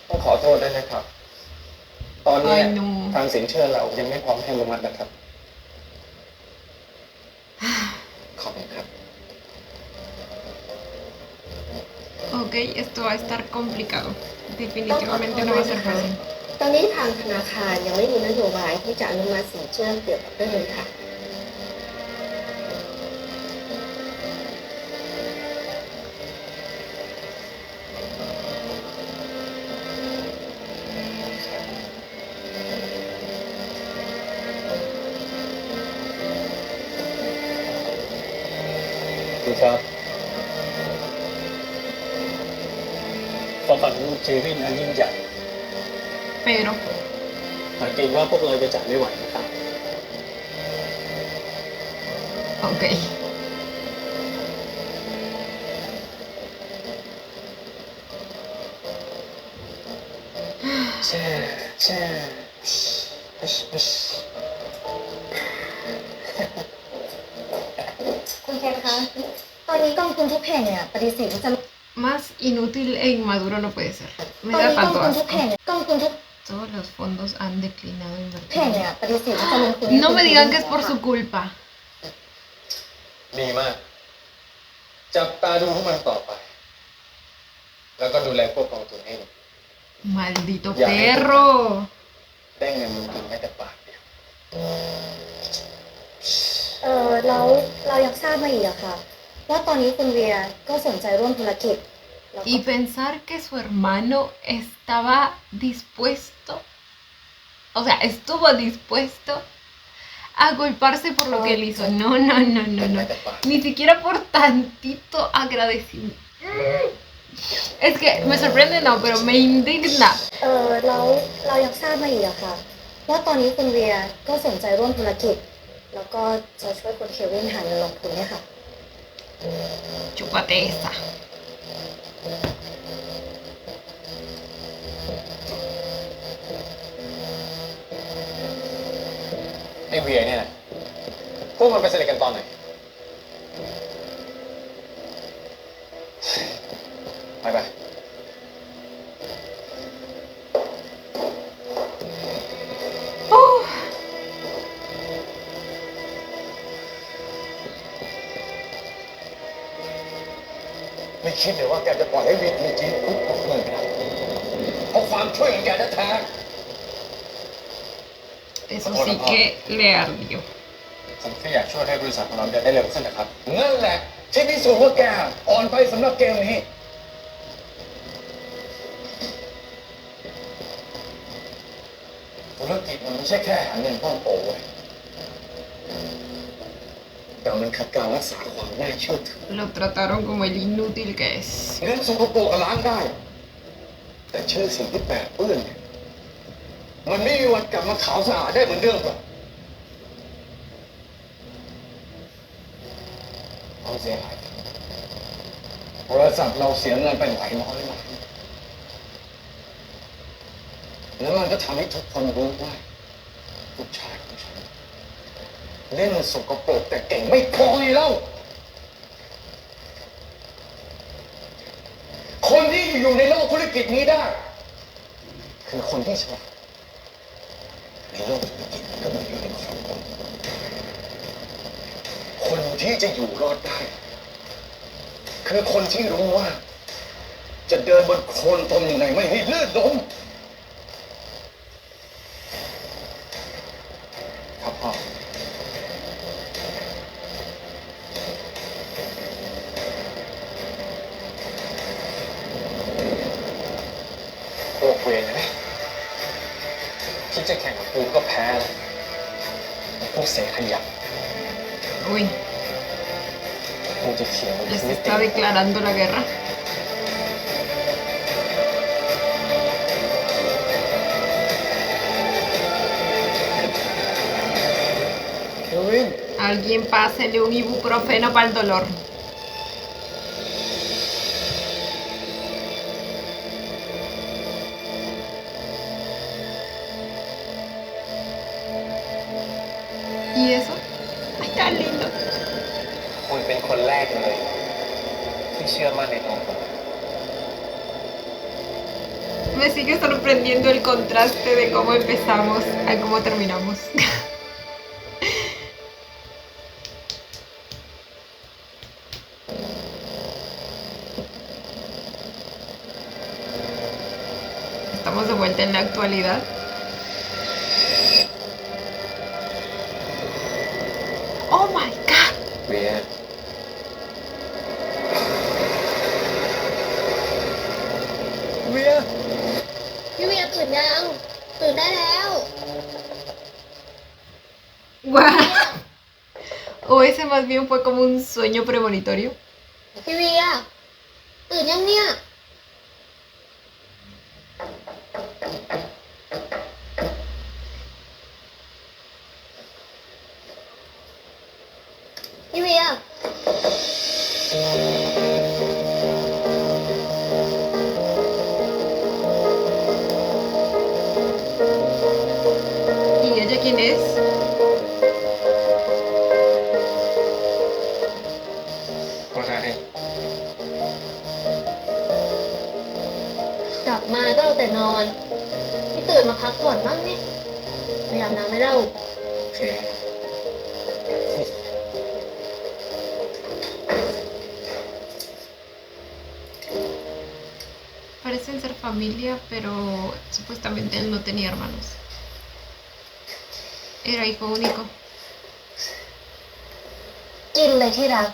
ต้องขอโทษด้วยนะครับ ตอนนี้ Ay, no. ทางสินเชื่อเรายังไม่พร้อมให้อนุมัตินะครับ ขอบคุณครับ Ok, esto va a estar complicado. Definitivamente no va a ser fácil. ตอนนี้ทางธนาคารยังไม่มีนโยบายที่จะอนุมัติสินเชื่อเกี่ยวกับเรื่องนี้ค่ะ ดีครับความฝันของเจวินอันยิ่งใหญ่ Pero, แต่เกรงว่าพวกเราจะจ่ายไม่ไหวนะครับ ok. แช่แช่คุณเคนคะ ตอนนี้กองทุนทุกแห่งเนี่ยปฏิเสธที่จะ Más inútil e inmaduro no puede ser. ต Me อน da นี้กอง tanto ทุนทุก asco. แห่งกองทุนทุก Todos los fondos han declinado แห่ง invertir. เนี่ยปฏิเสธที่จะลงทุน No me digan que es por su culpa. ดีมาก จับตาดูพวกมันต่อไป แล้วก็ดูแลพวกกองทุนให้ดี Maldito Ya. perro. ได้เงินลงทุนแม้แต่บาทเดียว เราอยากทราบมาอีกอะค่ะ ว่าตอนนี้คุณเวียก็สนใจร่วมธุรกิจ แล้วก็ Y pensar que su hermano estaba dispuesto, o sea, estuvo dispuesto a culparse por lo que él hizo. No, no, no, no, no. Ni siquiera por tantito agradecimiento. Es que me sorprende, no, pero me indigna. แล้วเรายังทราบมาอีกอะค่ะว่าตอนนี้คุณเวียก็สนใจร่วมธุรกิจ แล้วก็จะช่วยคุณเควินหาเงินลงทุนเนี่ยค่ะ Chúpate esa. ไอ้เวียเนี่ยนะพวกมันไปสนิทกันตอนไหน ไป Oh, ไม่คิดเลยว่าแกจะปล่อยให้เวียจริงๆคุกออกเลยไม่ได้เพราะความช่วยของแกแท้ eso sí que le ardió. ๆผมแค่อยากช่วยให้บริษัทของเราเดินได้เร็วขึ้นนะครับ นั่นแหละที่พิสูจน์ว่าแกอ่อนไปสำหรับเกมนี้ธุรกิจมันไม่ใช่แค่หาเงินพ่องโปเว้ยแต่มันขัดการรักษาความน่าเชื่อถือ Lo trataron como el inútil que es. เงินสกปรกล้างได้ แต่ชื่อสิ่งที่แปดเปื้อนเนี่ยมันไม่มีวันกลับมาขาวสะอาดได้เหมือนเดิมหรอกเอาเสียหายบริษัทเราเสียเงินไปหลายร้อยล้านแล้วมันก็ทำให้ทุกคนรู้ว่าลูกชายของฉันเล่นสกปรกแต่เก่งไม่พอเลยแล้วคนที่อยู่ในโลกธุรกิจนี้ได้ คือคนที่ฉลาดในโลกธุรกิจก็มีอยู่ในสองคนคนที่จะอยู่รอดได้ คือคนที่รู้ว่า จะเดินบนโคลนตมยังไงไม่ให้ลื่นล้มครับพ่อพวกเวรนะที่จะแข่งกับกูก็แพ้แล้วพวกเสียขยะ Uy, กูจะเขียน les está declarando la guerra. เควิน Alguien pásele un ibuprofeno para el dolor. ¿Y eso? Ay, tan lindo. คุณเป็นคนแรกเลย ที่เชื่อมั่นในตัวผม Me sigue sorprendiendo el contraste de cómo empezamos a cómo terminamos. Estamos de vuelta en la actualidad. Oh my god. เวีย เวีย พี่เวียตื่นยัง ตื่นได้แล้ว Guau. O ese más bien fue como un sueño premonitorio. พี่เวียตื่นยังเนี่ย พี่เวีย ¿Y ella quién es? ก็ได้ กลับมาก็เอาแต่นอนพี่ตื่นมาพักผ่อนบ้างนี่พยายามน้ำไม่เล่า โอเค Parecen ser familia, pero supuestamente él no tenía hermanos. Era hijo único. กินเลยที่รัก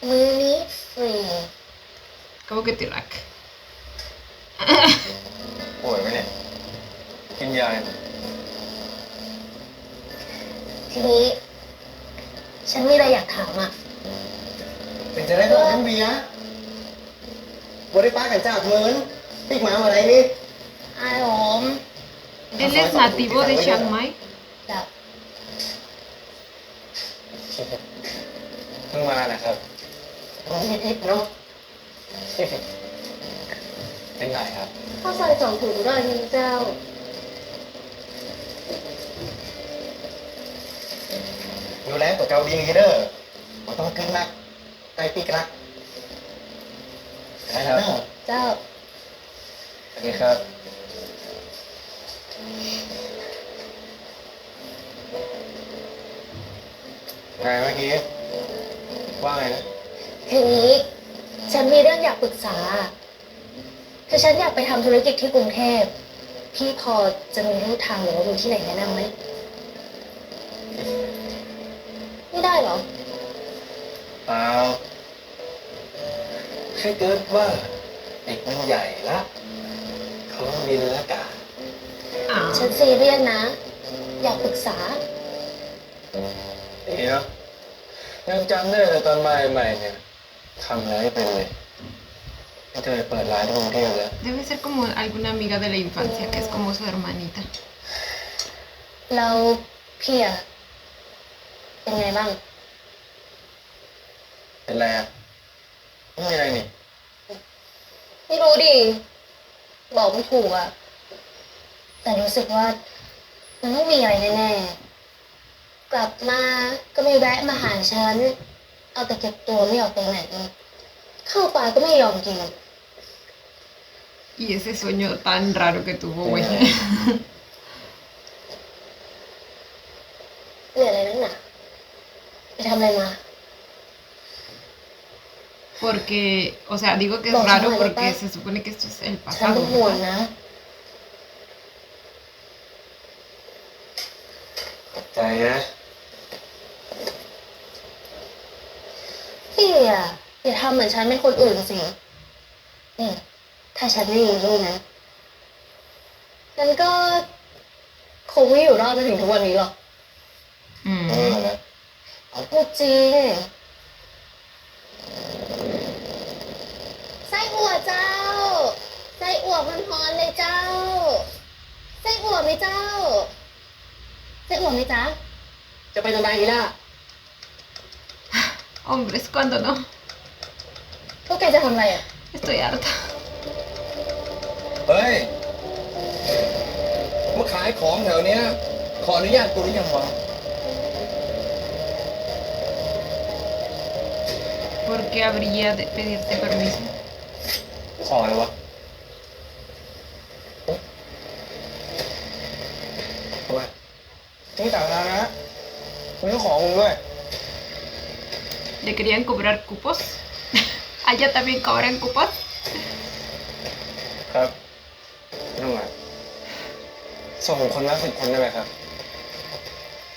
มื้อนี้ฟรี Como que Tirak. ป่วยไหมเนี่ย กินยาเลย ทีนี้ ฉันมีอะไรอยากถามอ่ะ เป็นจะได้ตัวน้ำเบียร์บริป้ากันจากเมินปีกหมาอะไรนี่ ไอ้หอม Él es nativo de Chiang Mai. แบบ เพิ่งมานะครับ นิดๆเนาะ เป็นไงครับ ข้าวซอย2 ถุงด้วยนี่เจ้า ดูแลตัวเกาดีเด้อมันต้องกินนักใจปีกรัก ใช่ครับ เจ้า สวัสดีครับ ไงเมื่อกี้ ว่าไงนะ ทีนี้ ฉันมีเรื่องอยากปรึกษา คือฉันอยากไปทำธุรกิจที่กรุงเทพ พี่พอจะมีรูทางหรือว่ามีที่ไหนแนะนำไหม ไม่ได้เหรอ เปล่าแค่เกิดว่าเด็กมันใหญ่ละเขาต้องบินละกา Ah. ฉันซีเรียสนะ อยากปรึกษา ดีเนาะยังจำได้เลยตอนใหม่ๆเนี่ยทำอะไรไม่เป็นเลยไม่เคยเปิดร้านที่กรุงเทพเลย Debe ser como alguna amiga de la infancia, que es como su hermanita. แล้วพี่อะเป็นไงบ้าง เป็นไรอ่ะไม่มีอะไรนี่ ไม่รู้ดิ บอกไม่ถูกอะแต่รู้สึกว่า มันต้องมีอะไรแน่ๆ กลับมาก็ไม่แวะมาหาฉัน เอาแต่เก็บตัวไม่ออกไปไหนเข้าป่าก็ไม่ยอมกิน Y ese sueño tan raro que tuvo, güey. เหนื่อยอะไรนักหนาไปทำอะไรมา Porque, o sea, digo que es Vamos a raro ver, porque papá. se supone que esto es el ฉัน pasado. เป็นห่วง ¿verdad? นะ ใจนะ พี่อะอย่าทำเหมือนฉันเป็นคนอื่นสินี่ถ้าฉันไม่มีลูกนะฉันก็คงไม่อยู่รอดมาถึงทุกวันนี้หรอก Mm. นะ เอาพูดจริง ไส้อั่วเจ้า ไส้อั่วมันฮอนเลยเจ้า ไส้อั่วไหมเจ้า ไส้อั่วไหมจ๊ะ จะไปทำไมนี่ล่ะ Hombres, ¿cuándo no? พวกแกจะทำอะไรอ่ะ Estoy harta. เฮ้ย มาขายของแถวเนี้ย ขออนุญาตกูหรือยังวะ ¿Por qué habría de pedirte permiso? ขอเลยวะทำไม นี่ต่างงานนะมึงต้องขอมึงด้วย ¿Le querían cobrar cupos? ¿Allá también cobran cupos? ครับนั่งมาส่งคนละ10 คนได้ไหมครับ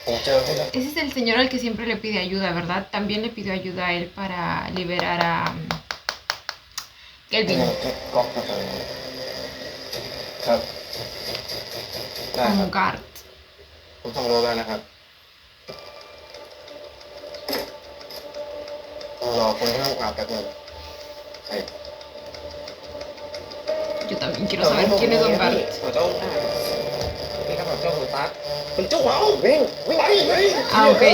ผมเจอพี่แล้ว Ese es el señor al que siempre le pide ayuda, ¿verdad? También le pidió ayuda a él para liberar a Kelvin ก๊อกนะครับครับ ได้ครั como บ guard. ผมส่งโลกันนะครับรอคนที่ต้องอาบแป๊บนึงใคร Yo también quiero saber quiénes son guards. เจ้านี่ครับเจ้าหัวตาเป็นเจ้าเหมาวิ่งวิ่งไป Ah, ok.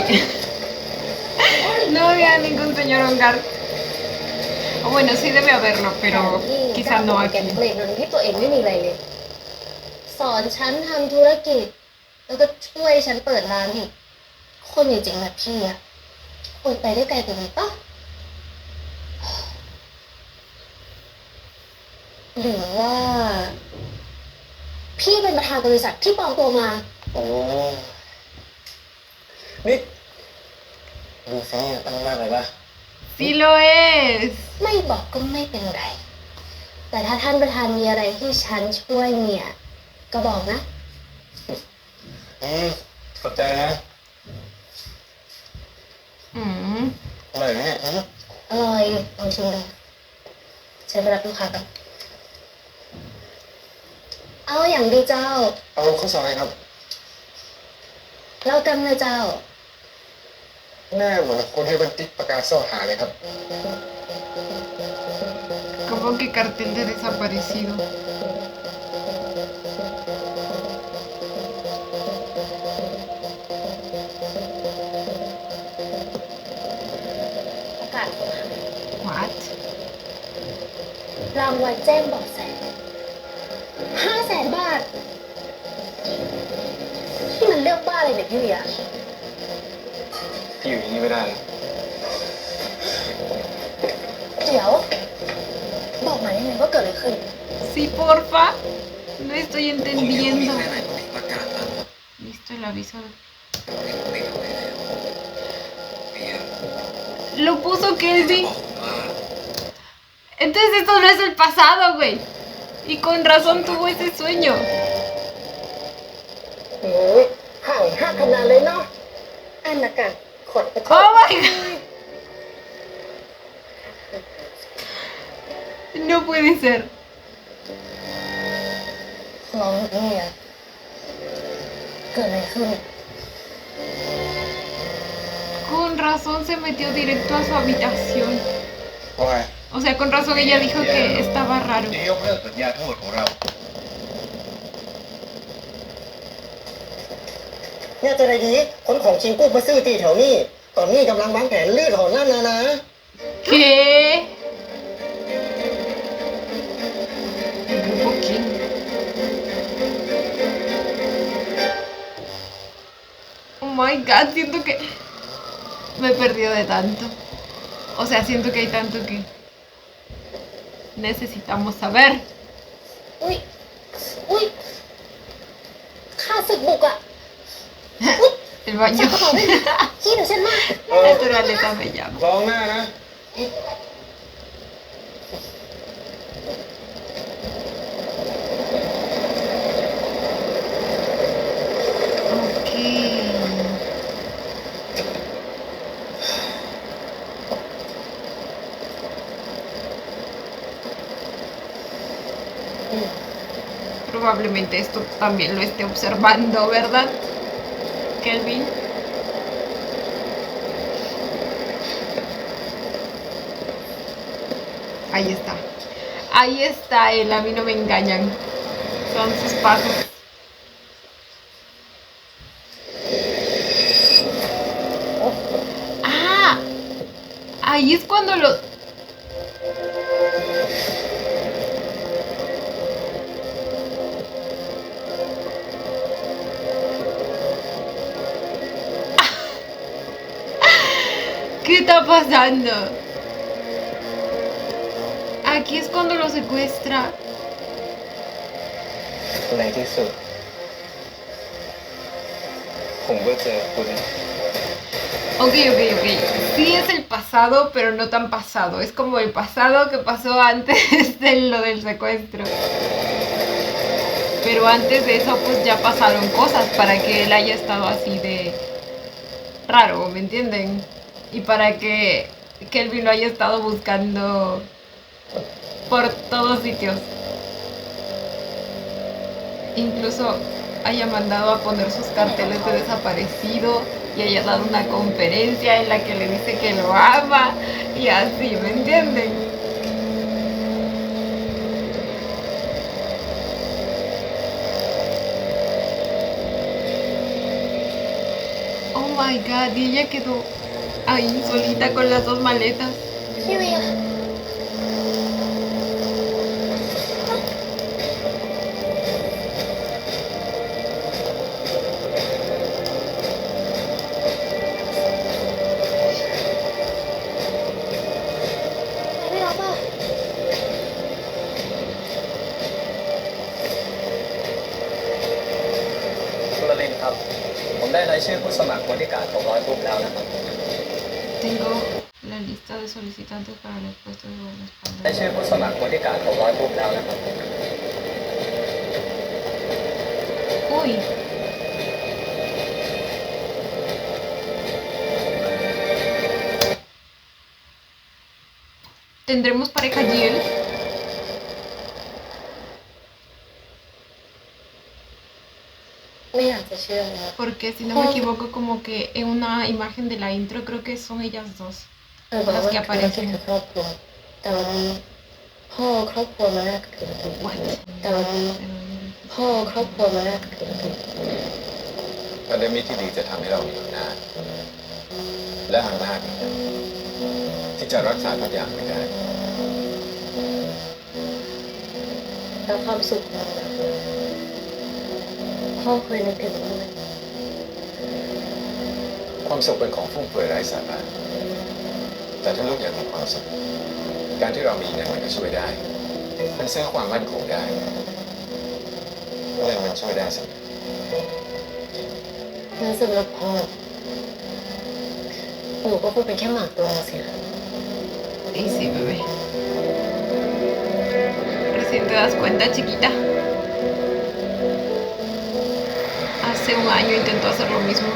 No había ningún señor on guard. O bueno, sí debe haberlo, pero quizá no แก aquí. เกรดโดยที่ตัวเองไม่มีอะไรเลย สอนฉันทำธุรกิจ แล้วก็ช่วยฉันเปิดร้านอีก คนจริงๆแบบพี่อะควรไปได้ไกลกว่านี้ปะหรือว่า พี่เป็นประธานบริษัทที่ปลอมตัวมา โอ้นี่ดูซิตั้งมากเลยป่ะ Sí lo es. ไม่บอกก็ไม่เป็นไร แต่ถ้าท่านประธานมีอะไรที่ฉันช่วยเนี่ย ก็บอกนะ ขอบใจนะ Mm. อร่อยไหมเนี่ย อร่อยลองชิมดูฉันไปรับลูกค้ากันอ เอาอย่างดีเจ้า เอาข้อสอบไหมครับ เรากันเลยเจ้า หน้าเหมือนคนให้บันทึกประกาศซ่อหาเลยครับ Como que cartel de desaparecido. ประกาศ What? รางวัลแจ้งเบาะแส500,000 บาทที่มันเลือกบ้าอะไรเนี่ยพี่เวีย พี่อยู่อย่างนี้ไม่ได้แล้ว เดี๋ยว บอกมายังไงว่าเกิดอะไรขึ้น Sí, porfa. No estoy ผมยัง entendiendo. ไม่ได้ประกาศตาม Listo el aviso. ที่ผมได้ทำไปแล้วเมีย Lo puso Kelvin. บอกผมว่า Entonces esto no es el pasado, güey. Y con razón tuvo ese sueño. โอ้ยห่างหักขนาดเลยเนาะอันนะกันขดไป Oh my god. No puede ser. น้องพี่เวียเกิดอะไรขึ้น Con razón se metió directo a su habitación. เพราะไง O sea, con razón ella dijo que estaba raro. นี่ยกเลิกสัญญาทั้งหมดของเรา เนี่ยจะได้ดีคนของชิงกู้มาซื้อตีแถวนี้ ตอนนี้กำลังวางแผนลื้อถอนนั่นนะ ¿Qué? ¿El grupo quién? Oh my god, siento que me he perdido de tanto. O sea, siento que hay tanto que necesitamos saber. อุ้ย อุ้ยข้าศึกบุกอะ El baño. จับกระเป๋าได้ไหมขี้หนูฉันมาก Naturaleza me llama. ลองหน้านะ Ok. Probablemente esto también lo esté observando, ¿verdad, Kelvin? Ahí está. Ahí está él, a mí no me engañan. Son sus pasos. ¡Ah! Ahí es cuando los... ¿Qué está pasando? Aquí es cuando lo secuestra. ในที่สุด ผมก็เจอคุณ Ok. Sí es el pasado, pero no tan pasado. Es como el pasado que pasó antes de lo del secuestro. Pero antes de eso, pues ya pasaron cosas para que él haya estado así de raro, ¿me entienden? Y para que Kelvin lo haya estado buscando por todos sitios. Incluso haya mandado a poner sus carteles de desaparecido y haya dado una conferencia en la que le dice que lo ama y así, ¿me entienden? Oh my god, y ella quedó ahí solita con las dos maletas. พี่เวีย ไม่รับอ่ะ คุณลลินครับ ผมได้รายชื่อผู้สมัครบริการของร้อยกลุ่มแล้วนะครับ Tengo la lista de solicitantes para el puesto de ได้ guardaespaldas. ชื่อผู้สมัครบริการของร้อยกลุ่มแล้วนะครับ Uy. ¿Tendremos pareja Jill? เชื่อนะ Porque si no me equivoco, como que en una imagen de la intro, creo que son ellas dos. บอกว่าธุรกิจคือครอบครัวแต่ว่าพ่อครอบครัวมาแรกคือธุรกิจ What? แต่ว่าพ่อครอบครัวมาแรกคือธุรกิจ พันธมิตรที่ดีจะทำให้เรามีอำนาจและอำนาจนี้ที่จะรักษาทุกอย่างไม่ได้ แล้วความสุขของเราพ่อเคยนึกถึงบ้างไหม ความสุขเป็นของฟุ่มเฟือยไร้สาระแต่ถ้าลูกอยากมีความสุขการที่เรามีเงินมันก็ช่วยได้มันซื้อความมั่นคงได้เงินมันช่วยได้เสมอ แล้วสำหรับพ่อหนูก็คงเป็นแค่หมากตัวนึงสิคะ Y sí, bebé. Recién te das cuenta, chiquita. Hace un año intentó hacer lo mismo.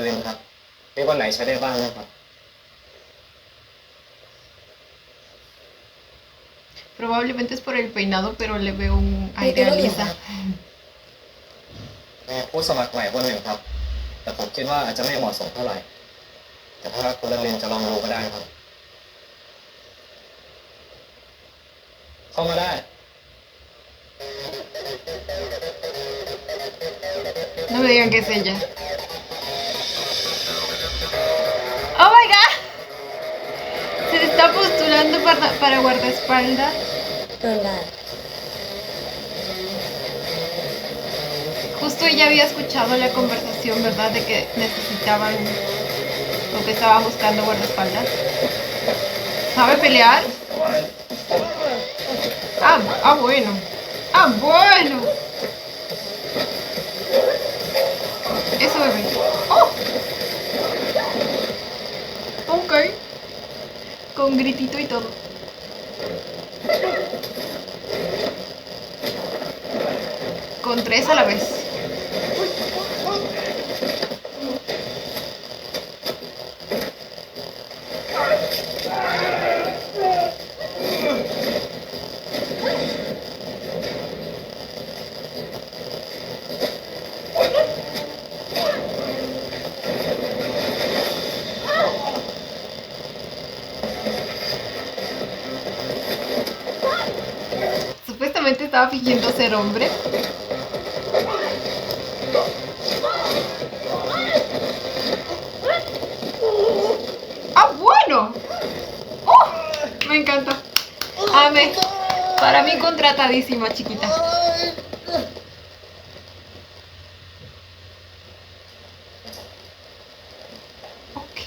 ลืมครับมีวันไหนใช้ได้บ้างนะครับ Probablemente es por el peinado, pero le veo un aire a Lisa. ผู้สมัครใหม่คนหนึ่งครับ แต่ผมคิดว่าอาจจะไม่เหมาะสมเท่าไหร่ แต่ถ้าคุณเรียนจะลองดูก็ได้ครับ เข้ามาได้ No me digan que es ella. ¡Oh my god! Se le está postulando para guardaespaldas. เกินได้ Justo ella había escuchado la conversación, ¿verdad? De que necesitaban o que estaban buscando guardaespaldas. ¿Sabe pelear? Bueno. Bueno. Eso, bebé. ¡Oh! Ok. Con gritito y todo. Con 3 a la vez. Supuestamente estaba fingiendo ser hombre. Bueno. Me encanta. Amé. Para mí contratadísima, chiquita. Ok.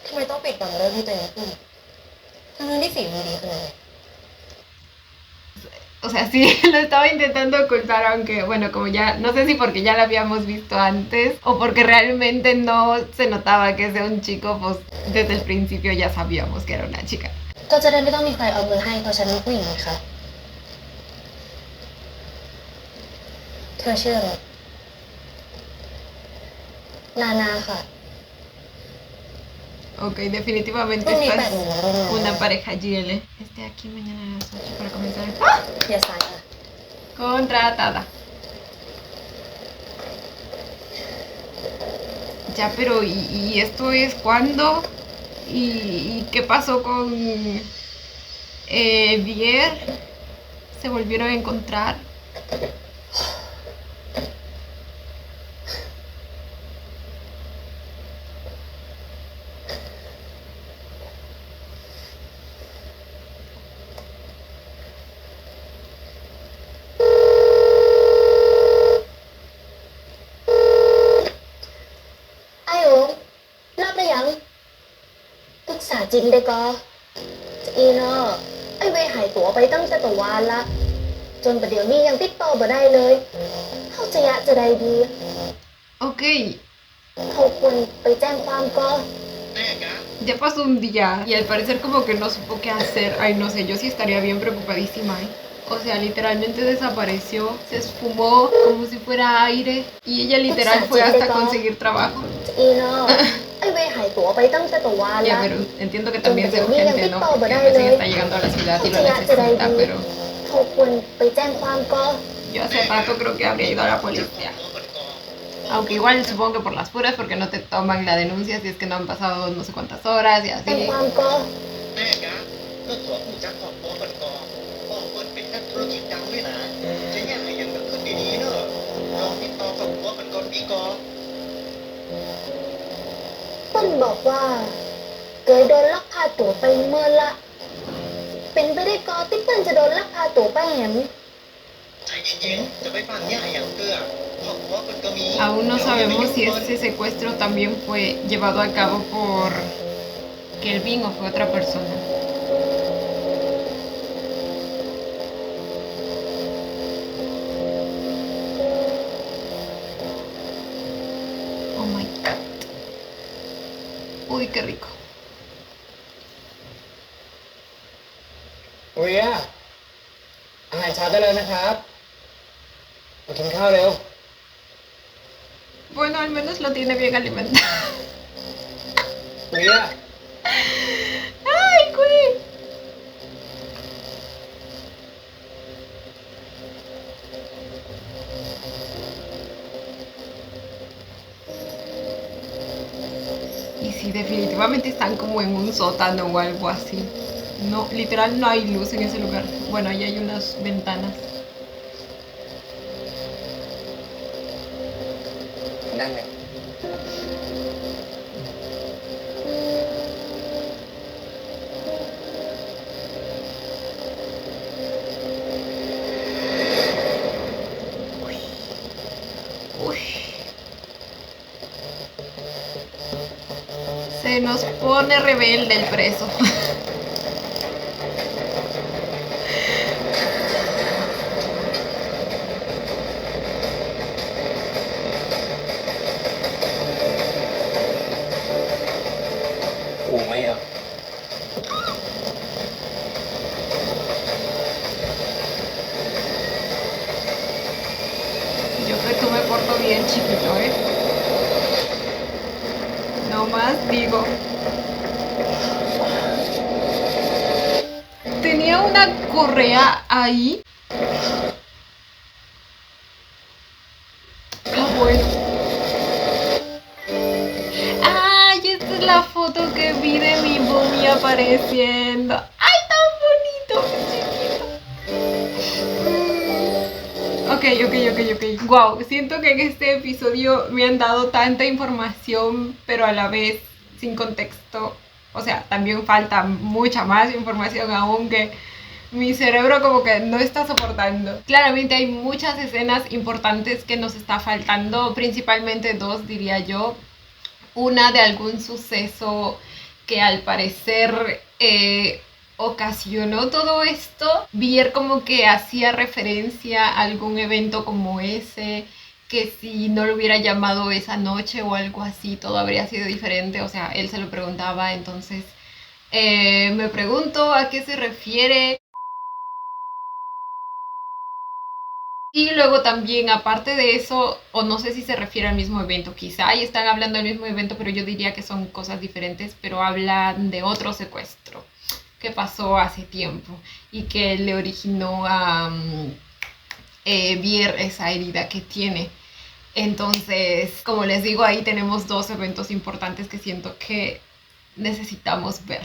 ทำไมต้องปิดบังเรื่องที่ตัวเองพูดทั้งที่ฝีมือดีขนาดนี้ O sea, sí, lo estaba intentando ocultar, aunque, bueno, como ya, no sé si porque ya lo habíamos visto antes o porque realmente no se notaba que sea un chico, pues desde el principio ya sabíamos que era una chica. ก็จะได้ไม่ต้องมีใครเอามือให้เพราะฉันเป็นผู้หญิงค่ะเธอชื่ออะไรนานาค่ะ Ok, definitivamente Pues ni esta es para- una pareja GL. Esté aquí mañana a las 8 para comenzar. อย่าสายค่ะ Contratada. Ya, pero ¿y esto es cuándo? ¿Y qué pasó con Vier? ¿Se volvieron a encontrar? Sa chính đây cóอีเนอะไอ้เวหายตัวไปตั้งแต่ตัววานละจนประเดี๋ยวนี้ยังติดต่อบ่ได้เลยเขาจะได้ดี Ok, เขาควรไปแจ้งความก่อน Ya pasó un día y al parecer como que no supo qué hacer. Ay, no sé, yo sí estaría bien preocupadísima, ¿eh? O sea, literalmente desapareció, se esfumó como si fuera aire y ella literal fue hasta conseguir trabajo. Ya, pero entiendo que también sea urgente, ¿no? Porque recién está llegando a la ciudad y lo necesita, pero yo hace rato creo que habría ido a la policía. Aunque igual supongo que por las puras, porque no te toman la denuncia si es que no han pasado no sé cuántas horas y así. แม่กะก็ขอผู้จักครอบครัวเพิ่นก่อนพ่อเพิ่นเป็นนักธุรกิจดังด้วยนะจะย่างให้หยังก็ขึ้นดีๆเนอะลองติดต่อครอบครัวเพิ่นก่อนดีก่อน เปิ้ลบอกว่าเกยโดนลักพาตัวไปเมื่อละ เป็นไปได้ก็ที่เปิ้ลจะโดนลักพาตัวไปแหม ใจเย็นๆจะไปฟังย่าให้หยังเตื้อครอบครัวเพิ่นก็มี Aún no sabemos si ese secuestro también fue llevado a cabo por Kelvin o fue otra persona. Oh my god. Uy, qué rico. เวียอาหารเช้าได้เลยนะครับมากินข้าวเร็ว Bueno, al menos lo tiene bien alimentado. เวีย ¡Ay, güey! Y sí, definitivamente están como en un sótano o algo así. No, literal no hay luz en ese lugar. Bueno, ahí hay unas ventanas. นั่งเลย Uy. Se nos pone rebelde el preso. Yo que tú me porto bien, chiquito, ¿eh? No más digo. Tenía una correa ahí. Ah, bueno. Ay, esta es la foto que vi de mi Bumi apareciendo. ¡Ay, tan bonito, mi chiquito! Ok. Wow, siento que en este episodio me han dado tanta información, pero a la vez sin contexto. O sea, también falta mucha más información aún que mi cerebro como que no está soportando. Claramente hay muchas escenas importantes que nos está faltando, principalmente dos diría yo. Una de algún suceso que al parecer ocasionó todo esto. Bier como que hacía referencia a algún evento como ese, que si no lo hubiera llamado esa noche o algo así, todo habría sido diferente. O sea, él se lo preguntaba, entonces me pregunto a qué se refiere. Y luego también, aparte de eso, o no sé si se refiere al mismo evento, quizá ahí están hablando del mismo evento, pero yo diría que son cosas diferentes, pero hablan de otro secuestro que pasó hace tiempo y que le originó a Bier esa herida que tiene. Entonces, como les digo, ahí tenemos dos eventos importantes que siento que necesitamos ver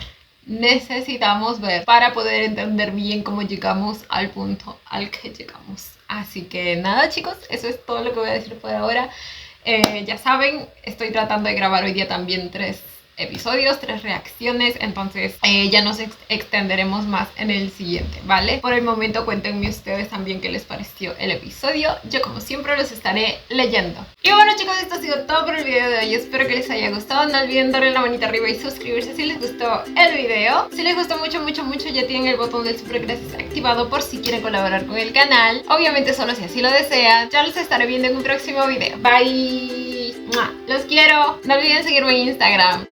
para poder entender bien cómo llegamos al punto al que llegamos. Así que nada, chicos, eso es todo lo que voy a decir por ahora. Ya saben, estoy tratando de grabar hoy día también 3 episodios, 3 reacciones, entonces ya nos extenderemos más en el siguiente, ¿vale? Por el momento cuéntenme ustedes también qué les pareció el episodio. Yo como siempre los estaré leyendo. Y bueno, chicos, esto ha sido todo por el video de hoy. Espero que les haya gustado. No olviden darle la manita arriba y suscribirse si les gustó el video. Si les gustó mucho, ya tienen el botón del super gracias activado por si quieren colaborar con el canal. Obviamente solo si así lo desean. Ya los estaré viendo en un próximo video. Bye. Los quiero. No olviden seguirme en Instagram.